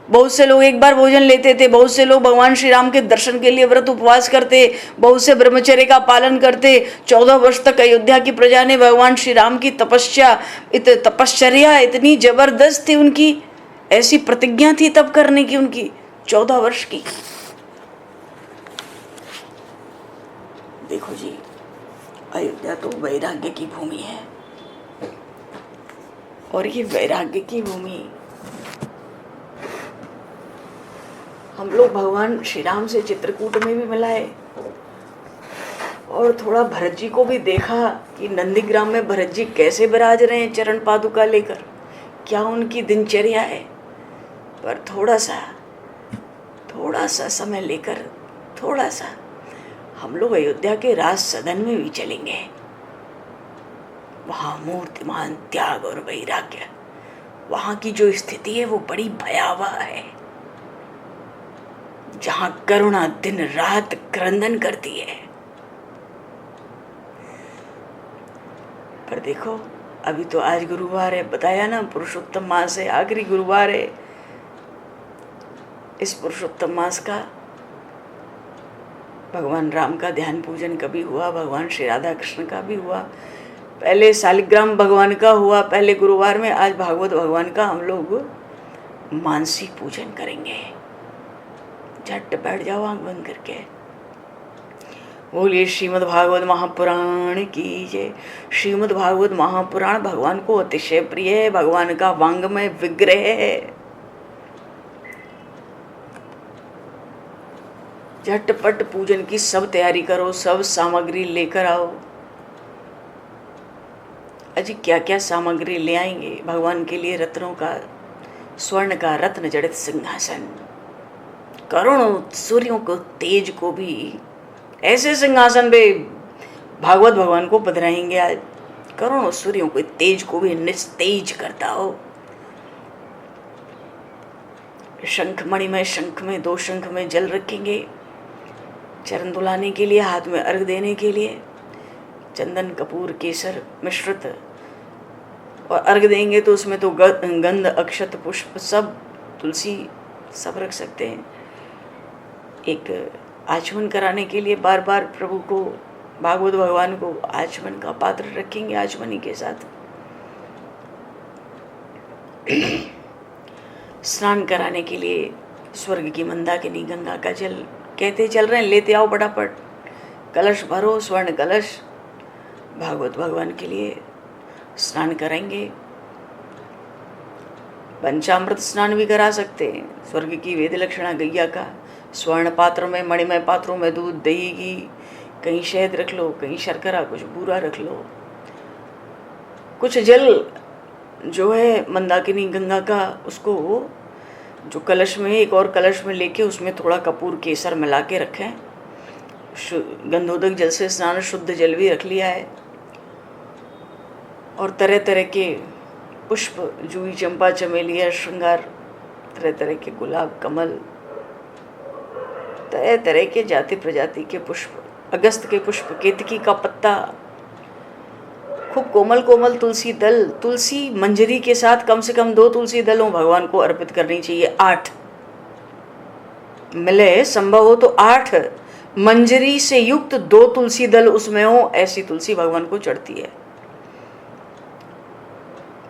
बहुत से लोग एक बार भोजन लेते थे। बहुत से लोग भगवान श्री राम के दर्शन के लिए व्रत उपवास करते। बहुत से ब्रह्मचर्य का पालन करते। 14 वर्ष तक अयोध्या की प्रजा ने भगवान श्री राम की तपश्चर्या इतनी जबरदस्त थी उनकी, ऐसी प्रतिज्ञा थी तब करने की उनकी 14 वर्ष की। देखो जी, अयोध्या तो वैराग्य की भूमि है, और ये वैराग्य की भूमि हम लोग भगवान श्री राम से चित्रकूट में भी मिलाए, और थोड़ा भरत जी को भी देखा कि नंदीग्राम में भरत जी कैसे विराज रहे हैं चरण पादुका लेकर, क्या उनकी दिनचर्या है। पर थोड़ा सा समय लेकर थोड़ा सा हम लोग अयोध्या के राज सदन में भी चलेंगे। वहाँ मूर्तिमान त्याग और वैराग्य, वहाँ की जो स्थिति है वो बड़ी भयावह है, जहाँ करुणा दिन रात क्रंदन करती है। पर देखो, अभी तो आज गुरुवार है, बताया ना पुरुषोत्तम मास है, आखिरी गुरुवार है। इस पुरुषोत्तम मास का भगवान राम का ध्यान पूजन कभी हुआ, भगवान श्री राधा कृष्ण का भी हुआ, पहले शालिग्राम भगवान का हुआ पहले गुरुवार में, आज भागवत भगवान का हम लोग मानसिक पूजन करेंगे। झट बैठ जाओ आंख बंद करके। बोलिए श्रीमद् भागवत महापुराण की जय। श्रीमद् भागवत महापुराण भगवान को अतिशय प्रिय है, भगवान का वांग्मय विग्रह है। झटपट पूजन की सब तैयारी करो, सब सामग्री लेकर आओ। अजी क्या क्या सामग्री ले आएंगे भगवान के लिए? रत्नों का, स्वर्ण का रत्न जड़ित सिंहासन, करोड़ों सूर्यों को तेज को भी ऐसे सिंहासन पे भागवत भगवान को पधराएंगे। आज करोड़ों सूर्यों को तेज को भी निस्तेज करता हो। शंख मणिमय शंख में, 2 शंख में जल रखेंगे, चरण दुलाने के लिए, हाथ में अर्घ देने के लिए, चंदन कपूर केसर मिश्रित, और अर्घ देंगे तो उसमें तो गंध अक्षत पुष्प सब, तुलसी सब रख सकते हैं। एक आचमन कराने के लिए बार बार प्रभु को, भागवत भगवान को आचमन का पात्र रखेंगे, आचमनी के साथ। स्नान कराने के लिए स्वर्ग की मंदाकिनी गंगा का जल कहते चल रहे हैं, लेते आओ फटाफट। कलश भरो, स्वर्ण कलश, भागवत भगवान के लिए स्नान करेंगे। पंचामृत स्नान भी करा सकते हैं, स्वर्ग की वेद लक्षणा गैया का। स्वर्ण पात्र में, मणिमय पात्रों में दूध, दही, घी, कहीं शहद रख लो, कहीं शर्करा, कुछ बूरा रख लो। कुछ जल जो है मंदाकिनी गंगा का, उसको जो कलश में, एक और कलश में लेके उसमें थोड़ा कपूर केसर मिला के रखें। गंधोदक जल से स्नान, शुद्ध जल भी रख लिया है। और तरह तरह के पुष्प, जूही, चंपा, चमेली, श्रृंगार, तरह तरह के गुलाब, कमल, तरह तरह के जाति प्रजाति के पुष्प, अगस्त के पुष्प, केतकी का पत्ता, खूब कोमल कोमल तुलसी दल, तुलसी मंजरी के साथ कम से कम 2 तुलसी दलों भगवान को अर्पित करनी चाहिए। 8 मिले, संभव हो तो 8 मंजरी से युक्त 2 तुलसी दल उसमें हो, ऐसी तुलसी भगवान को चढ़ती है।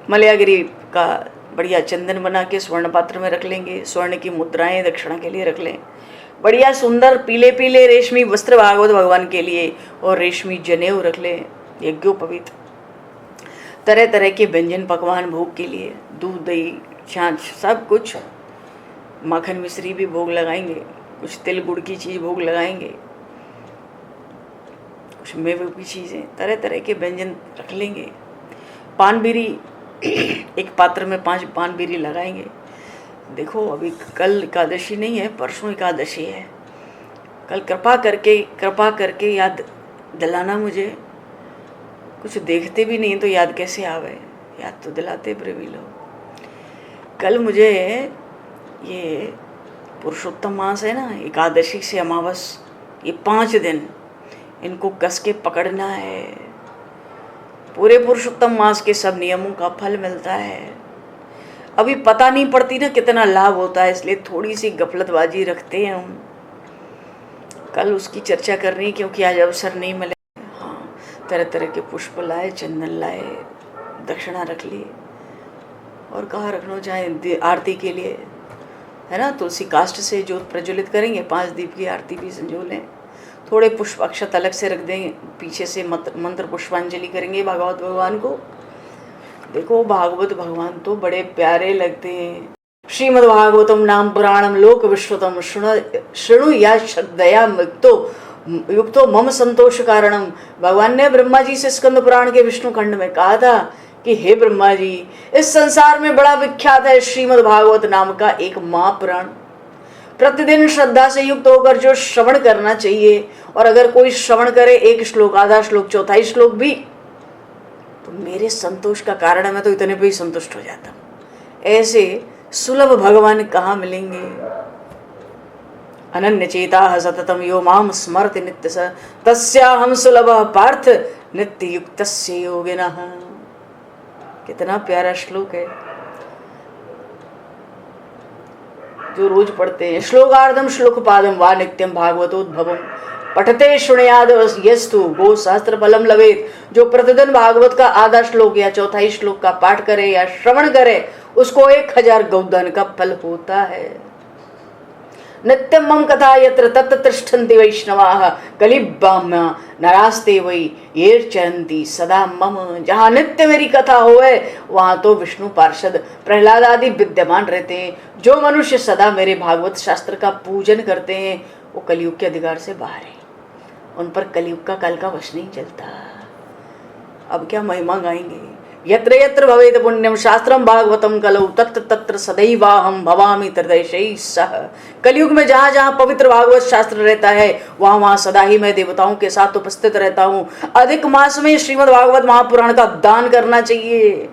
मलयागिरी का बढ़िया चंदन बना के स्वर्ण पात्र में रख लेंगे, स्वर्ण की मुद्राएं दक्षिणा के लिए रख लें, बढ़िया सुंदर पीले पीले रेशमी वस्त्र भागवत भगवान के लिए और रेशमी जनेऊ रख लें, यज्ञोपवीत, तरह तरह के व्यंजन पकवान भोग के लिए, दूध, दही, छाछ, सब कुछ, माखन मिश्री भी भोग लगाएंगे, कुछ तिल गुड़ की चीज़ भोग लगाएंगे, कुछ मेवे की चीज़ें, तरह तरह के व्यंजन रख लेंगे। पान बीरी, एक पात्र में 5 पान बीरी लगाएंगे। देखो अभी कल एकादशी नहीं है, परसों एकादशी है। कल कृपा करके याद दिलाना मुझे, कुछ देखते भी नहीं तो याद कैसे आवे, याद तो दिलाते प्रेमी लोग। कल मुझे ये पुरुषोत्तम मास है ना, एकादशी से अमावस, ये 5 दिन इनको कस के पकड़ना है। पूरे पुरुषोत्तम मास के सब नियमों का फल मिलता है। अभी पता नहीं पड़ती ना कितना लाभ होता है, इसलिए थोड़ी सी गफलतबाजी रखते हैं हम। कल उसकी चर्चा करनी, क्योंकि आज अवसर नहीं मिले। हाँ, तरह तरह के पुष्प लाए, चंदन लाए, दक्षिणा रख ली, और कहाँ रखना चाहे आरती के लिए, है ना, तुलसी काष्ठ से ज्योत प्रज्वलित करेंगे, 5 दीप की आरती भी संजो लें, थोड़े पुष्प अक्षत अलग से रख देंगे, पीछे से मंत्र पुष्पांजलि करेंगे भागवत भगवान को। देखो भागवत भगवान तो बड़े प्यारे लगते हैं। श्रीमद् भागवतम नाम पुराणम लोक विश्रुतम शृणु या श्रद्धया युक्तो मम संतोष कारणम। भगवान ने ब्रह्मा जी से स्कंद पुराण के विष्णु खंड में कहा था कि हे ब्रह्मा जी, इस संसार में बड़ा विख्यात है श्रीमद् भागवत नाम का एक महापुराण। प्रतिदिन श्रद्धा से युक्त होकर जो श्रवण करना चाहिए, और अगर कोई श्रवण करे 1 श्लोक, आधा श्लोक, चौथाई श्लोक भी, तो मेरे संतोष का कारण है, मैं तो इतने पे ही संतुष्ट हो जाता हूँ। ऐसे सुलभ भगवान कहाँ मिलेंगे। अनन्य चेता सततम यो माम स्मरति नित्य स तस्याहं सुलभ पार्थ नित्य युक्तस्य योगिनः। कितना प्यारा श्लोक है जो रोज पढ़ते हैं। श्लोकार्धम श्लोक पादम वा नित्यम भागवतोद्भवम पठते शुणयाद यस्तु गो सहस्त्र फलम लवेत। जो प्रतिदिन भागवत का आधा श्लोक या चौथाई श्लोक का पाठ करे या श्रवण करे, उसको 1000 गौदान का फल होता है। नित्यम मम कथा यत्र तत्र तिष्ठन्ति वैष्णवाः कलिब्बाम्या नरास्ते वै ये चरन्ति सदा मम। जहाँ नित्य मेरी कथा होए वहाँ तो विष्णु पार्षद प्रहलाद आदि विद्यमान रहते हैं। जो मनुष्य सदा मेरे भागवत शास्त्र का पूजन करते हैं वो कलयुग के अधिकार से बाहर है, उन पर कलयुग का काल का वश नहीं चलता। अब क्या महिमा गाएंगे। यत्र यत्र भवेत पुण्यम शास्त्रम भागवतम कलौ तत्र तत्र सदैवाहम भवामि हृदयशैः सह। कलयुग में जहाँ जहाँ पवित्र भागवत शास्त्र रहता है वहाँ वहाँ सदा ही मैं देवताओं के साथ उपस्थित रहता हूँ। अधिक मास में श्रीमद् भागवत महापुराण का दान करना चाहिए।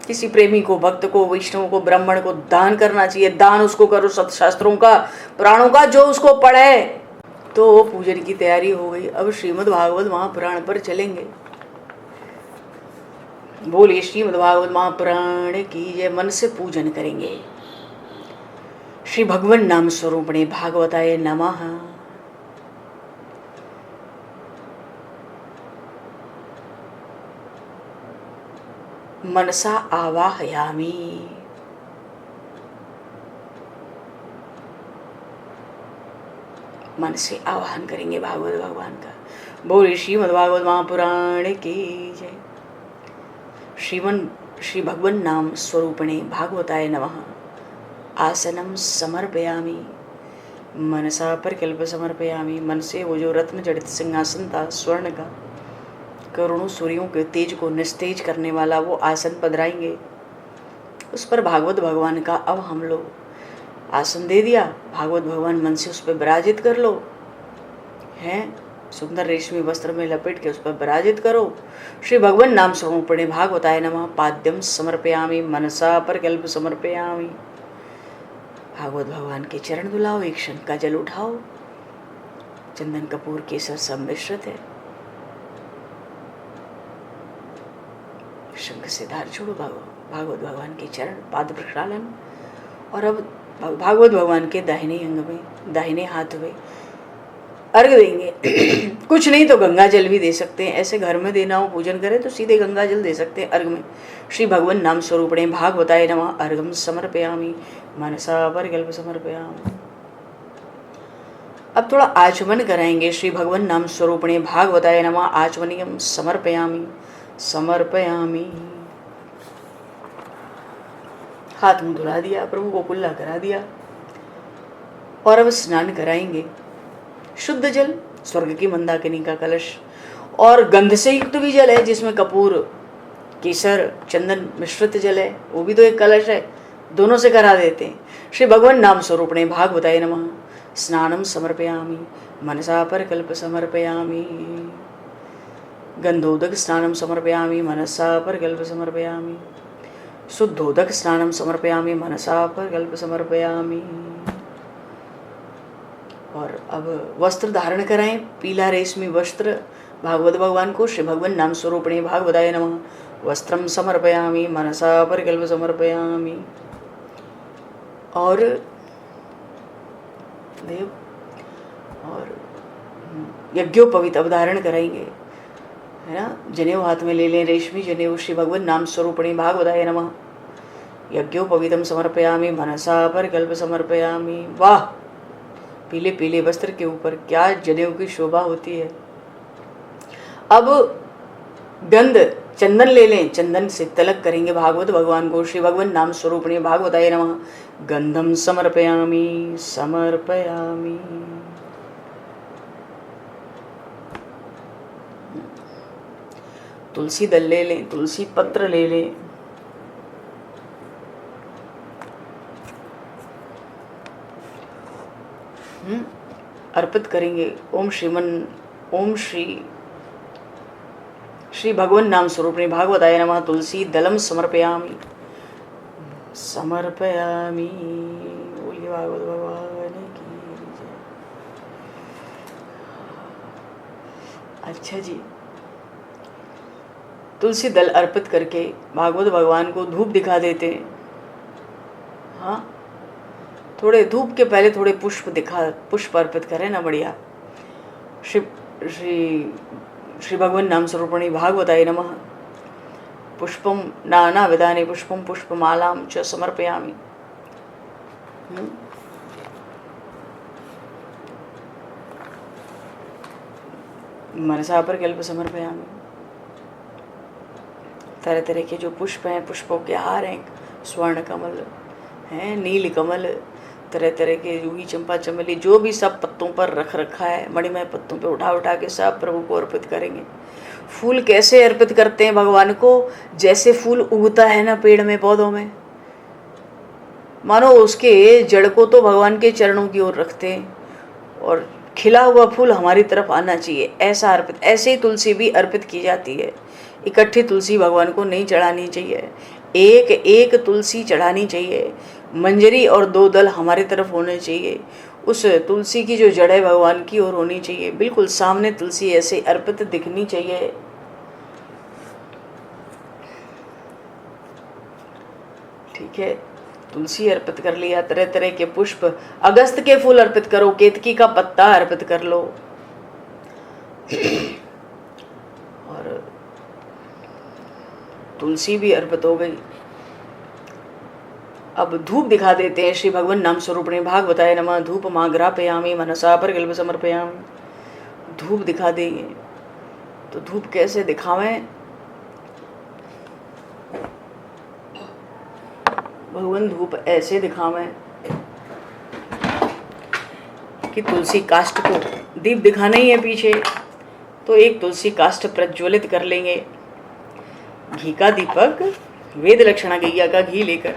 किसी प्रेमी को, भक्त को, वैष्णव को, ब्राह्मण को दान करना चाहिए। दान उसको करो सत्शास्त्रों का, पुराणों का, जो उसको पढ़े। तो पूजन की तैयारी हो गई। अब श्रीमद् भागवत महापुराण पर चलेंगे। बोलिए श्रीमद् भागवत महापुराण की जय। मन से पूजन करेंगे। श्री भगवान नाम स्वरूपणे भागवताय नमः। मनसा आवाहयामि। मन से आवाहन करेंगे भागवत भगवान का। बोलिए श्रीमद् भागवत महापुराण की जय। श्री भगवान नाम स्वरूपणे भागवताय नमः। आसनम समर्पयामि मनसा परिकल्प समर्पयामि। मन से वो जो रत्न जड़ित सिंहासन था स्वर्ण का, करोड़ों सूर्यों के तेज को निस्तेज करने वाला, वो आसन पधराएंगे। उस पर भागवत भगवान का अब हम लोग आसन दे दिया। भागवत भगवान मन से उस पर विराजित कर लो। हैं सुंदर रेशमी वस्त्र में लपेट के उस पर विराजित करो। श्री भगवान नाम स्वरूपिणे भागवताय नमः पाद्यम समर्पयामि मनसा पर कल्प समर्पयामि। भागवत भगवान के चरण धुलाओ, एक शंख का जल उठाओ, चंदन कपूर केसर सम्मिश्रित है, शंख से धार छोड़ो भागवत भगवान के चरण पाद प्रक्षालन। और अब भागवत भगवान के दाहिने अंग में, दाहिने हाथ में अर्घ देंगे। कुछ नहीं तो गंगा जल भी दे सकते हैं, ऐसे घर में देना हो पूजन करें तो सीधे गंगा जल दे सकते हैं अर्घ में। श्री भगवान नाम स्वरूपिणे भागवताय नमः अर्घम समर्पयामि मनसा परकल्प समर्पयामि। अब थोड़ा आचमन कराएंगे। श्री भगवान नाम स्वरूपिणे भागवताय नमः आचमनियम समर्पयामि समर्पयामि। हाथ मुंह धुला दिया, प्रभु को कुल्ला करा दिया और अब स्नान कराएंगे। शुद्ध जल, स्वर्ग की मंदाकिनी का कलश और गंध से युक्त भी जल है जिसमें कपूर केसर चंदन मिश्रित जल है, वो भी तो एक कलश है, दोनों से करा देते हैं। श्री भगवान नाम स्वरूपिणे भागवताय नमः स्नानम समर्पयामि मनसा परकल्प समर्पयामि। गंधोदक स्नानम समर्पयामि मनसा परकल्प समर्पयामि। शुद्धोदक स्नानम समर्पयामि मनसा परकल्प समर्पयामि। और अब वस्त्र धारण कराएं, पीला रेशमी वस्त्र भागवत भगवान को। श्री भगवान नाम स्वरूपिणे भागवताय नमः वस्त्रम समर्पयामि मनसा परकल्प समर्पयामि। और देव और यज्ञोपवीत अब धारण कराएंगे, है ना। जनेऊ हाथ में ले लें, रेशमी जनेऊ। श्री भगवान नाम स्वरूपिणे भागवताय नमः यज्ञोपवीतम समर्पयामि मनसा परकल्प समर्पयामि। वाह, पीले पीले वस्त्र के ऊपर क्या जनेऊ की शोभा होती है। अब गंध चंदन ले लें, चंदन से तिलक करेंगे भागवत भगवान को। श्री भगवान नाम स्वरूपिणे भागवताय नमः गंधम समर्पयामि समर्पयामि। तुलसी दल ले लें, तुलसी पत्र ले लें। अर्पित करेंगे। ओम श्री भगवान नाम स्वरूपिणे भागवताय नमः तुलसी दलम समर्पयामि समर्पयामि। बोलिए भागवत भगवान की जय। अच्छा जी, तुलसी दल अर्पित करके भागवत भगवान को धूप दिखा देते हैं। हाँ, थोड़े धूप के पहले थोड़े पुष्प अर्पित करें ना, बढ़िया। श्री भगवान नाम स्वरूपिणे भागवताय नमः पुष्पम नाना विधाने पुष्पम पुष्पमालाम च समर्पयामि। मनसा परकल्प समर्पयामि। तरह तरह के जो पुष्प हैं, पुष्पों के हार हैं, स्वर्ण कमल हैं, नील कमल, तरह तरह के जूही चंपा चमेली, जो भी सब पत्तों पर रख रखा है, मणिमय पत्तों पे उठा उठा के सब प्रभु को अर्पित करेंगे। फूल कैसे अर्पित करते हैं भगवान को? जैसे फूल उगता है ना पेड़ में, पौधों में, मानो उसके जड़ को तो भगवान के चरणों की ओर रखते हैं और खिला हुआ फूल हमारी तरफ आना चाहिए, ऐसा अर्पित। ऐसे ही तुलसी भी अर्पित की जाती है। इकट्ठी तुलसी भगवान को नहीं चढ़ानी चाहिए, एक एक तुलसी चढ़ानी चाहिए। मंजरी और 2 दल हमारी तरफ होने चाहिए। उस तुलसी की जो जड़ है भगवान की ओर होनी चाहिए, बिल्कुल सामने तुलसी ऐसे अर्पित दिखनी चाहिए। ठीक है, तुलसी अर्पित कर लिया। तरह तरह के पुष्प, अगस्त के फूल अर्पित करो, केतकी का पत्ता अर्पित कर लो। और तुलसी भी अर्पित हो गई। अब धूप दिखा देते हैं। श्री भगवान नाम स्वरूपिणे भागवताय नमः धूप माग्रापयामि मनसा परकल्प समर्पयामि। धूप दिखा देंगे तो धूप कैसे दिखावें? भगवान धूप ऐसे दिखावें कि तुलसी काष्ठ को दीप दिखाना ही है पीछे, तो एक तुलसी काष्ठ प्रज्वलित कर लेंगे। घी का दीपक, वेद लक्षणा गैया का घी लेकर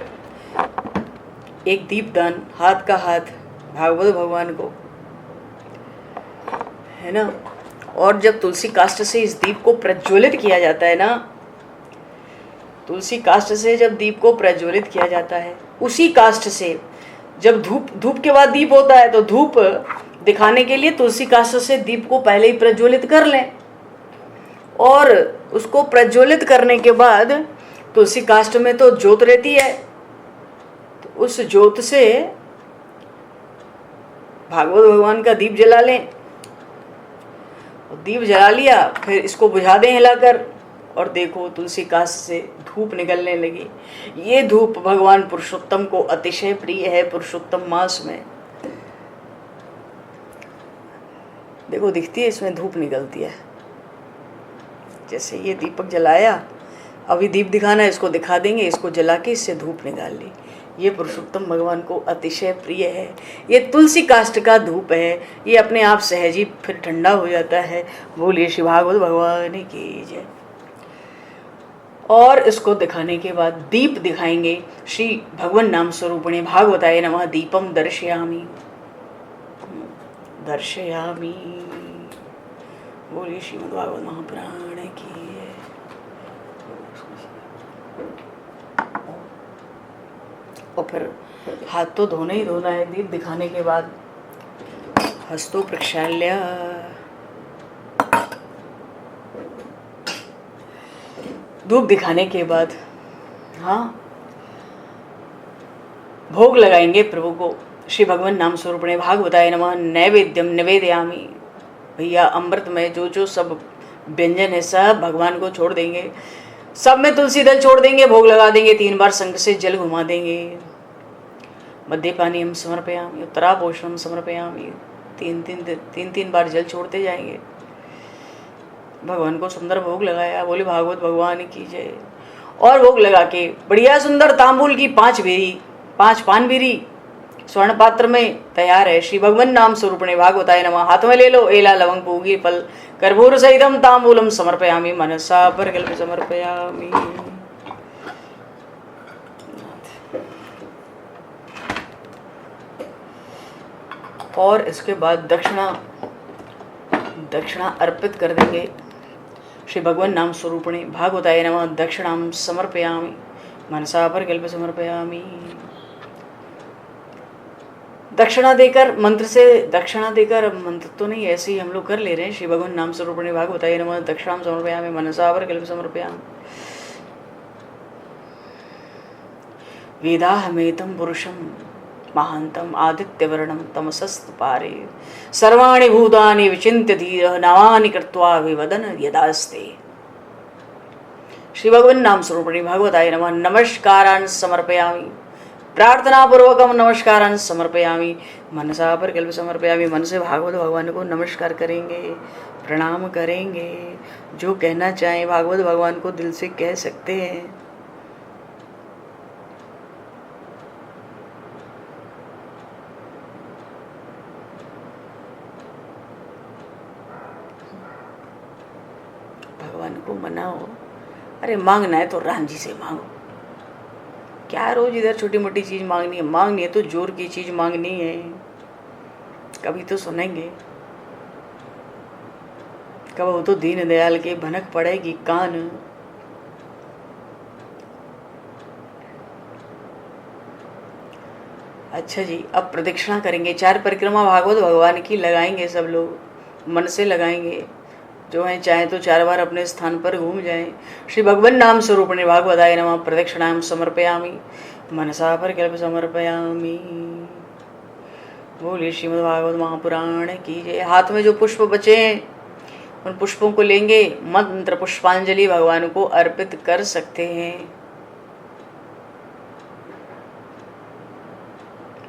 एक दीपदान, हाथ का हाथ भागवत भगवान को, है ना। और जब तुलसी काष्ठ से इस दीप को प्रज्वलित किया जाता है ना, तुलसी काष्ठ से जब दीप को प्रज्वलित किया जाता है, उसी काष्ठ से जब धूप के बाद दीप होता है, तो धूप दिखाने के लिए तुलसी काष्ठ से दीप को पहले ही प्रज्वलित कर लें, और उसको प्रज्वलित करने के बाद तुलसी काष्ठ में तो ज्योत रहती है, तो उस ज्योत से भागवत भगवान का दीप जला लें। दीप जला लिया, फिर इसको बुझा दें हिलाकर, और देखो तुलसी काष्ठ से धूप निकलने लगी। ये धूप भगवान पुरुषोत्तम को अतिशय प्रिय है। पुरुषोत्तम मास में देखो दिखती है, इसमें धूप निकलती है। जैसे ये दीपक जलाया, अभी दीप दिखाना है, इसको दिखा देंगे, इसको जला के इससे धूप निकाल ली। ये पुरुषोत्तम भगवान को अतिशय प्रिय है। ये तुलसी काष्ठ का धूप है, ये अपने आप सहज ही फिर ठंडा हो जाता है। बोलिए श्री भागवत भगवान की जय। और इसको दिखाने के बाद दीप दिखाएंगे। श्री भगवान नाम स्वरूपिणे भागवताय नमः दीपम दर्शयामि दर्शयामि। बोलिए श्रीमद् भागवत महापुराण की। और फिर हाथ तो धोना ही धोना है। दीप दिखाने के बाद हस्तो प्रक्षाल्य, धूप दिखाने के बाद हाँ भोग लगाएंगे प्रभु को। श्री भगवान नाम स्वरूपिणे भागवताय नमः नैवेद्यम निवेदयामि। भैया अमृत में जो सब व्यंजन है सब भगवान को छोड़ देंगे, सब में तुलसी दल छोड़ देंगे, भोग लगा देंगे, 3 बार शंख से जल घुमा देंगे। मध्य पानी हम समर्पयामि, उत्तरापोषणम समर्पयामि। 3 बार जल छोड़ते जाएंगे। भगवान को सुंदर भोग लगाया। बोले भागवत भगवान की जय। और भोग लगा के बढ़िया सुंदर तांबूल की 5 पान बीरी स्वर्ण पात्र में तैयार है। श्री भगवान नाम स्वरूपिणे भागवताय नमः। हाथ में ले लो एला लवंग पूगी फल कर्पूर सहितम तांबूलम समर्पयामि मनसा परकल्प समर्पयामि। और इसके बाद दक्षिणा अर्पित कर देंगे। श्री भगवान नाम स्वरूपिणे भागवताय नमः दक्षिणाम समर्पयामि मनसा परकल्प समर्पयामि। दक्षिणा देकर मंत्र तो नहीं, ऐसे ही हम लोग कर ले रहे हैं। श्री भगवान नाम स्वरूपिणे भागवताय नमः दक्षिणाम समर्पयामि मनसा परकल्प समर्पयामि। वेदाहमेतं पुरुषं महान्तम् आदित्यवर्णं तमसस्तु पारे सर्वाणि भूतानि विचिन्त्य धीरः नवानि कृत्वा विवदन यदास्ते। श्री भगवान नाम स्वरूपिणे भागवताय नमः नमस्कारान् समर्पयामि। प्रार्थना पूर्वकम नमस्कारान् समर्पयामि मनसा परकल्प समर्पयामि। मन से भागवत भगवान को नमस्कार करेंगे, प्रणाम करेंगे। जो कहना चाहें भागवत भगवान को दिल से कह सकते हैं। भगवान को मनाओ। अरे मांगना है तो राम जी से मांगो। क्या रोज इधर छोटी मोटी चीज मांगनी है तो जोर की चीज मांगनी है। कभी तो सुनेंगे। कब हो तो दीन दयाल के भनक पड़ेगी कान। अच्छा जी, अब प्रदक्षिणा करेंगे। 4 परिक्रमा भागवत भगवान की लगाएंगे। सब लोग मन से लगाएंगे। जो है चाहे तो 4 बार अपने स्थान पर घूम जाएं। श्री भगवान नाम स्वरूपिणे भागवताय नमः प्रदक्षिणाम समर्पयामि मनसा परकल्प समर्पयामि। बोलिए श्रीमद् भागवत महापुराण की जय। हाथ में जो पुष्प बचे हैं उन पुष्पों को लेंगे। मंत्र पुष्पांजलि भगवान को अर्पित कर सकते हैं।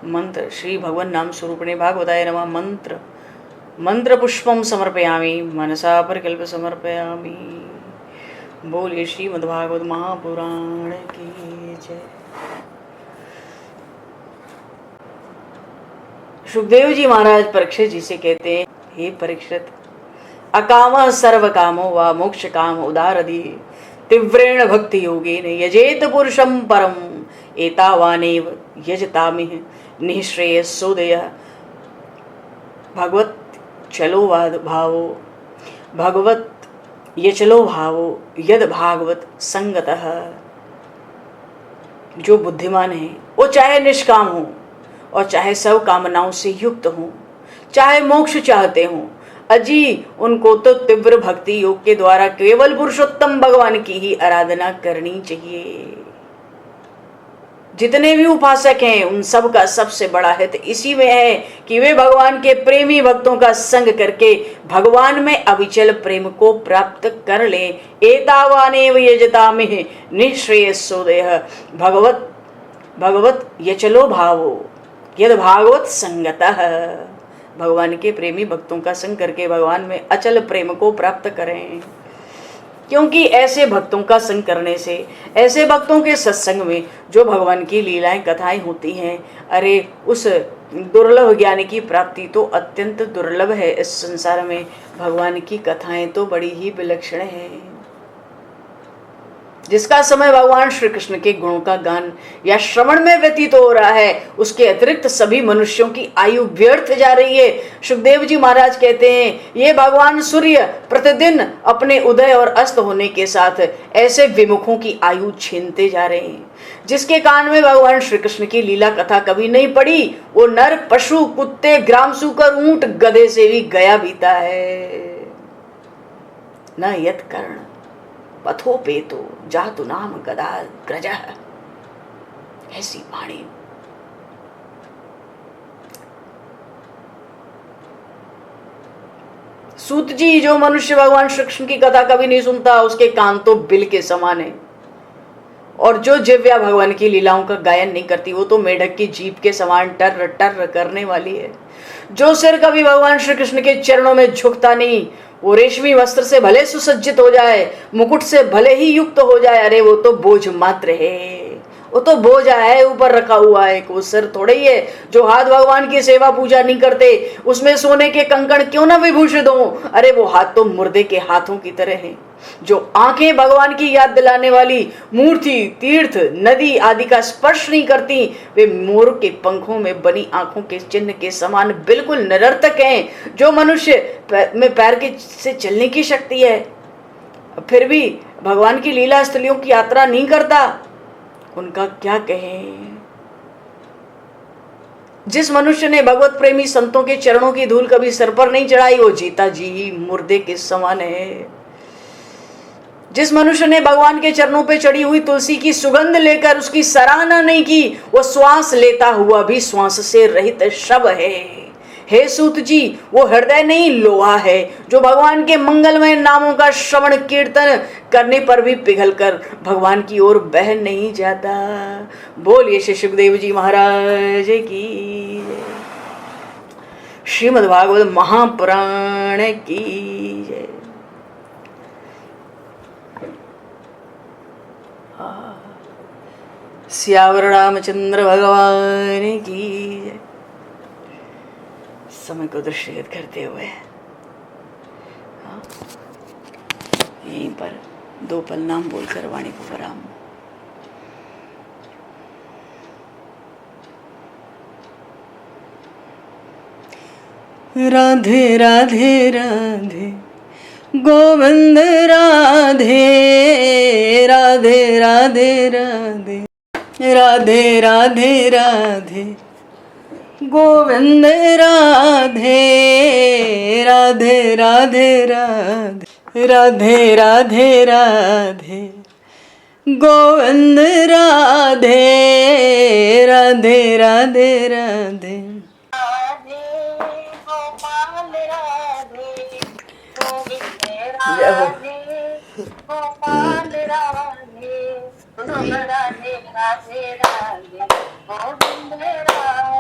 मंत्र श्री भगवान नाम स्वरूपिणे भागवताय नमः मंत्र पुष्पम समर्पयामि मनसा परकल्प समर्पयामि। बोलिए श्रीमद्भागवत महापुराण की जय। सुखदेव जी महाराज परीक्षित जी से कहते हैं, हे परीक्षित, अकाम सर्व कामो व मोक्ष काम उदारधि तीव्रेण भक्ति योगेन यजेत पुरुषम परम एतावानेव यजतामिह निःश्रेयसोदय। भगवत चलो भावो भगवत ये चलो भावो यद भागवत संगतः। जो बुद्धिमान है वो चाहे निष्काम हो और चाहे सब कामनाओं से युक्त हो, चाहे मोक्ष चाहते हो, अजी उनको तो तीव्र भक्ति योग के द्वारा केवल पुरुषोत्तम भगवान की ही आराधना करनी चाहिए। जितने भी उपासक हैं उन सब का सबसे बड़ा हित इसी में है कि वे भगवान के प्रेमी भक्तों का संग करके भगवान में अविचल प्रेम को प्राप्त कर ले। एतावानेव यजतामिह निःश्रेयसोदयः भगवत यचलो भावो यद भागवत संगतः। भगवान के प्रेमी भक्तों का संग करके भगवान में अचल प्रेम को प्राप्त करें, क्योंकि ऐसे भक्तों का संग करने से, ऐसे भक्तों के सत्संग में जो भगवान की लीलाएं कथाएं होती हैं, अरे उस दुर्लभ ज्ञान की प्राप्ति तो अत्यंत दुर्लभ है। इस संसार में भगवान की कथाएं तो बड़ी ही विलक्षण हैं। जिसका समय भगवान श्री कृष्ण के गुणों का गान या श्रवण में व्यतीत हो रहा है, उसके अतिरिक्त सभी मनुष्यों की आयु व्यर्थ जा रही है। सुखदेव जी महाराज कहते हैं, ये भगवान सूर्य प्रतिदिन अपने उदय और अस्त होने के साथ ऐसे विमुखों की आयु छीनते जा रहे हैं। जिसके कान में भगवान श्री कृष्ण की लीला कथा कभी नहीं पड़ी, वो नर पशु कुत्ते ग्राम सूकर ऊंट गधे से भी गया बीता है। न यत कर्ण पथो पेतो जातु नाम गदा ग्रजः। ऐसी वाणी। सूत जी, जो मनुष्य भगवान श्री कृष्ण की कथा कभी नहीं सुनता, उसके कान तो बिल के समान है। और जो जिव्या भगवान की लीलाओं का गायन नहीं करती, वो तो मेढक की जीभ के समान टर टर करने वाली है। जो सिर कभी भगवान श्री कृष्ण के चरणों में झुकता नहीं, वो रेशमी वस्त्र से भले सुसज्जित हो जाए, मुकुट से भले ही युक्त हो जाए, अरे वो तो बोझ मात्र है। वो तो बोझा है ऊपर रखा हुआ है, वो सिर थोड़े ही है। जो हाथ भगवान की सेवा पूजा नहीं करते, उसमें सोने के कंकड़ क्यों ना विभूषित हो, अरे वो हाथ तो मुर्दे के हाथों की तरह हैं। जो आंखें भगवान की याद दिलाने वाली मूर्ति, तीर्थ, नदी आदि का स्पर्श नहीं करती, वे मोर के पंखों में बनी आंखों के चिन्ह के समान बिल्कुल निरर्थक हैं। जो मनुष्य में पैर के से चलने की शक्ति है, फिर भी भगवान की लीला स्थलियों की यात्रा नहीं करता, उनका क्या कहें। जिस मनुष्य ने भगवत प्रेमी संतों के चरणों की धूल कभी सिर पर नहीं चढ़ाई, वो जीता जी ही मुर्दे के समान है। जिस मनुष्य ने भगवान के चरणों पे चढ़ी हुई तुलसी की सुगंध लेकर उसकी सराहना नहीं की, वो श्वास लेता हुआ भी श्वास से रहित शव है। हे सूत जी, वो हृदय नहीं लोहा है जो भगवान के मंगलमय नामों का श्रवण कीर्तन करने पर भी पिघलकर भगवान की ओर बह नहीं जाता। बोलिए श्री सुखदेव जी महाराज की, श्रीमद् भागवत महापुराण की जय। सियावर रामचंद्र भगवान की जय। समय को दृष्टिगत करते हुए यहीं पर दो पल नाम बोलकर वाणी को विराम। राधे राधे राधे गोविंद राधे, राधे राधे राधे, राधे राधे राधे गोविंद राधे, राधे राधे राधे, राधे राधे राधे गोविंद राधे, राधे राधे राधे। गोपाल राधे गोविंद राधे, गोपाल राधे राधे राधे राधे गोविंद राधे,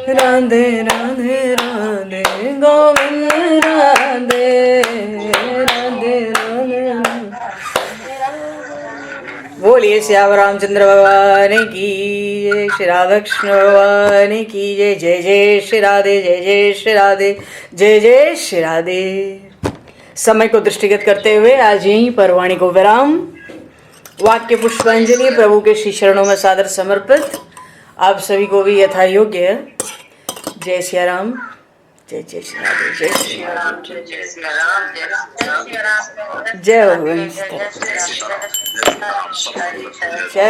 राधे राधे राधे गोविंद राधे, राधे राधे। बोलिए श्याम रामचंद्र भगवान की जय, श्री राधा कृष्ण भगवान की जय। जय जय श्री राधे, जय जय श्री राधे, जय जय श्री राधे। समय को दृष्टिगत करते हुए आज यहीं पर वाणी को विराम। वाक्य पुष्पांजलि प्रभु के श्री चरणों में सादर समर्पित। आप सभी को भी यथा योग्य जय सिया राम, जय जय श्री राधे जय श्री राधे जय श्री राम जय श्री राम जय वंश जय श्री राम जय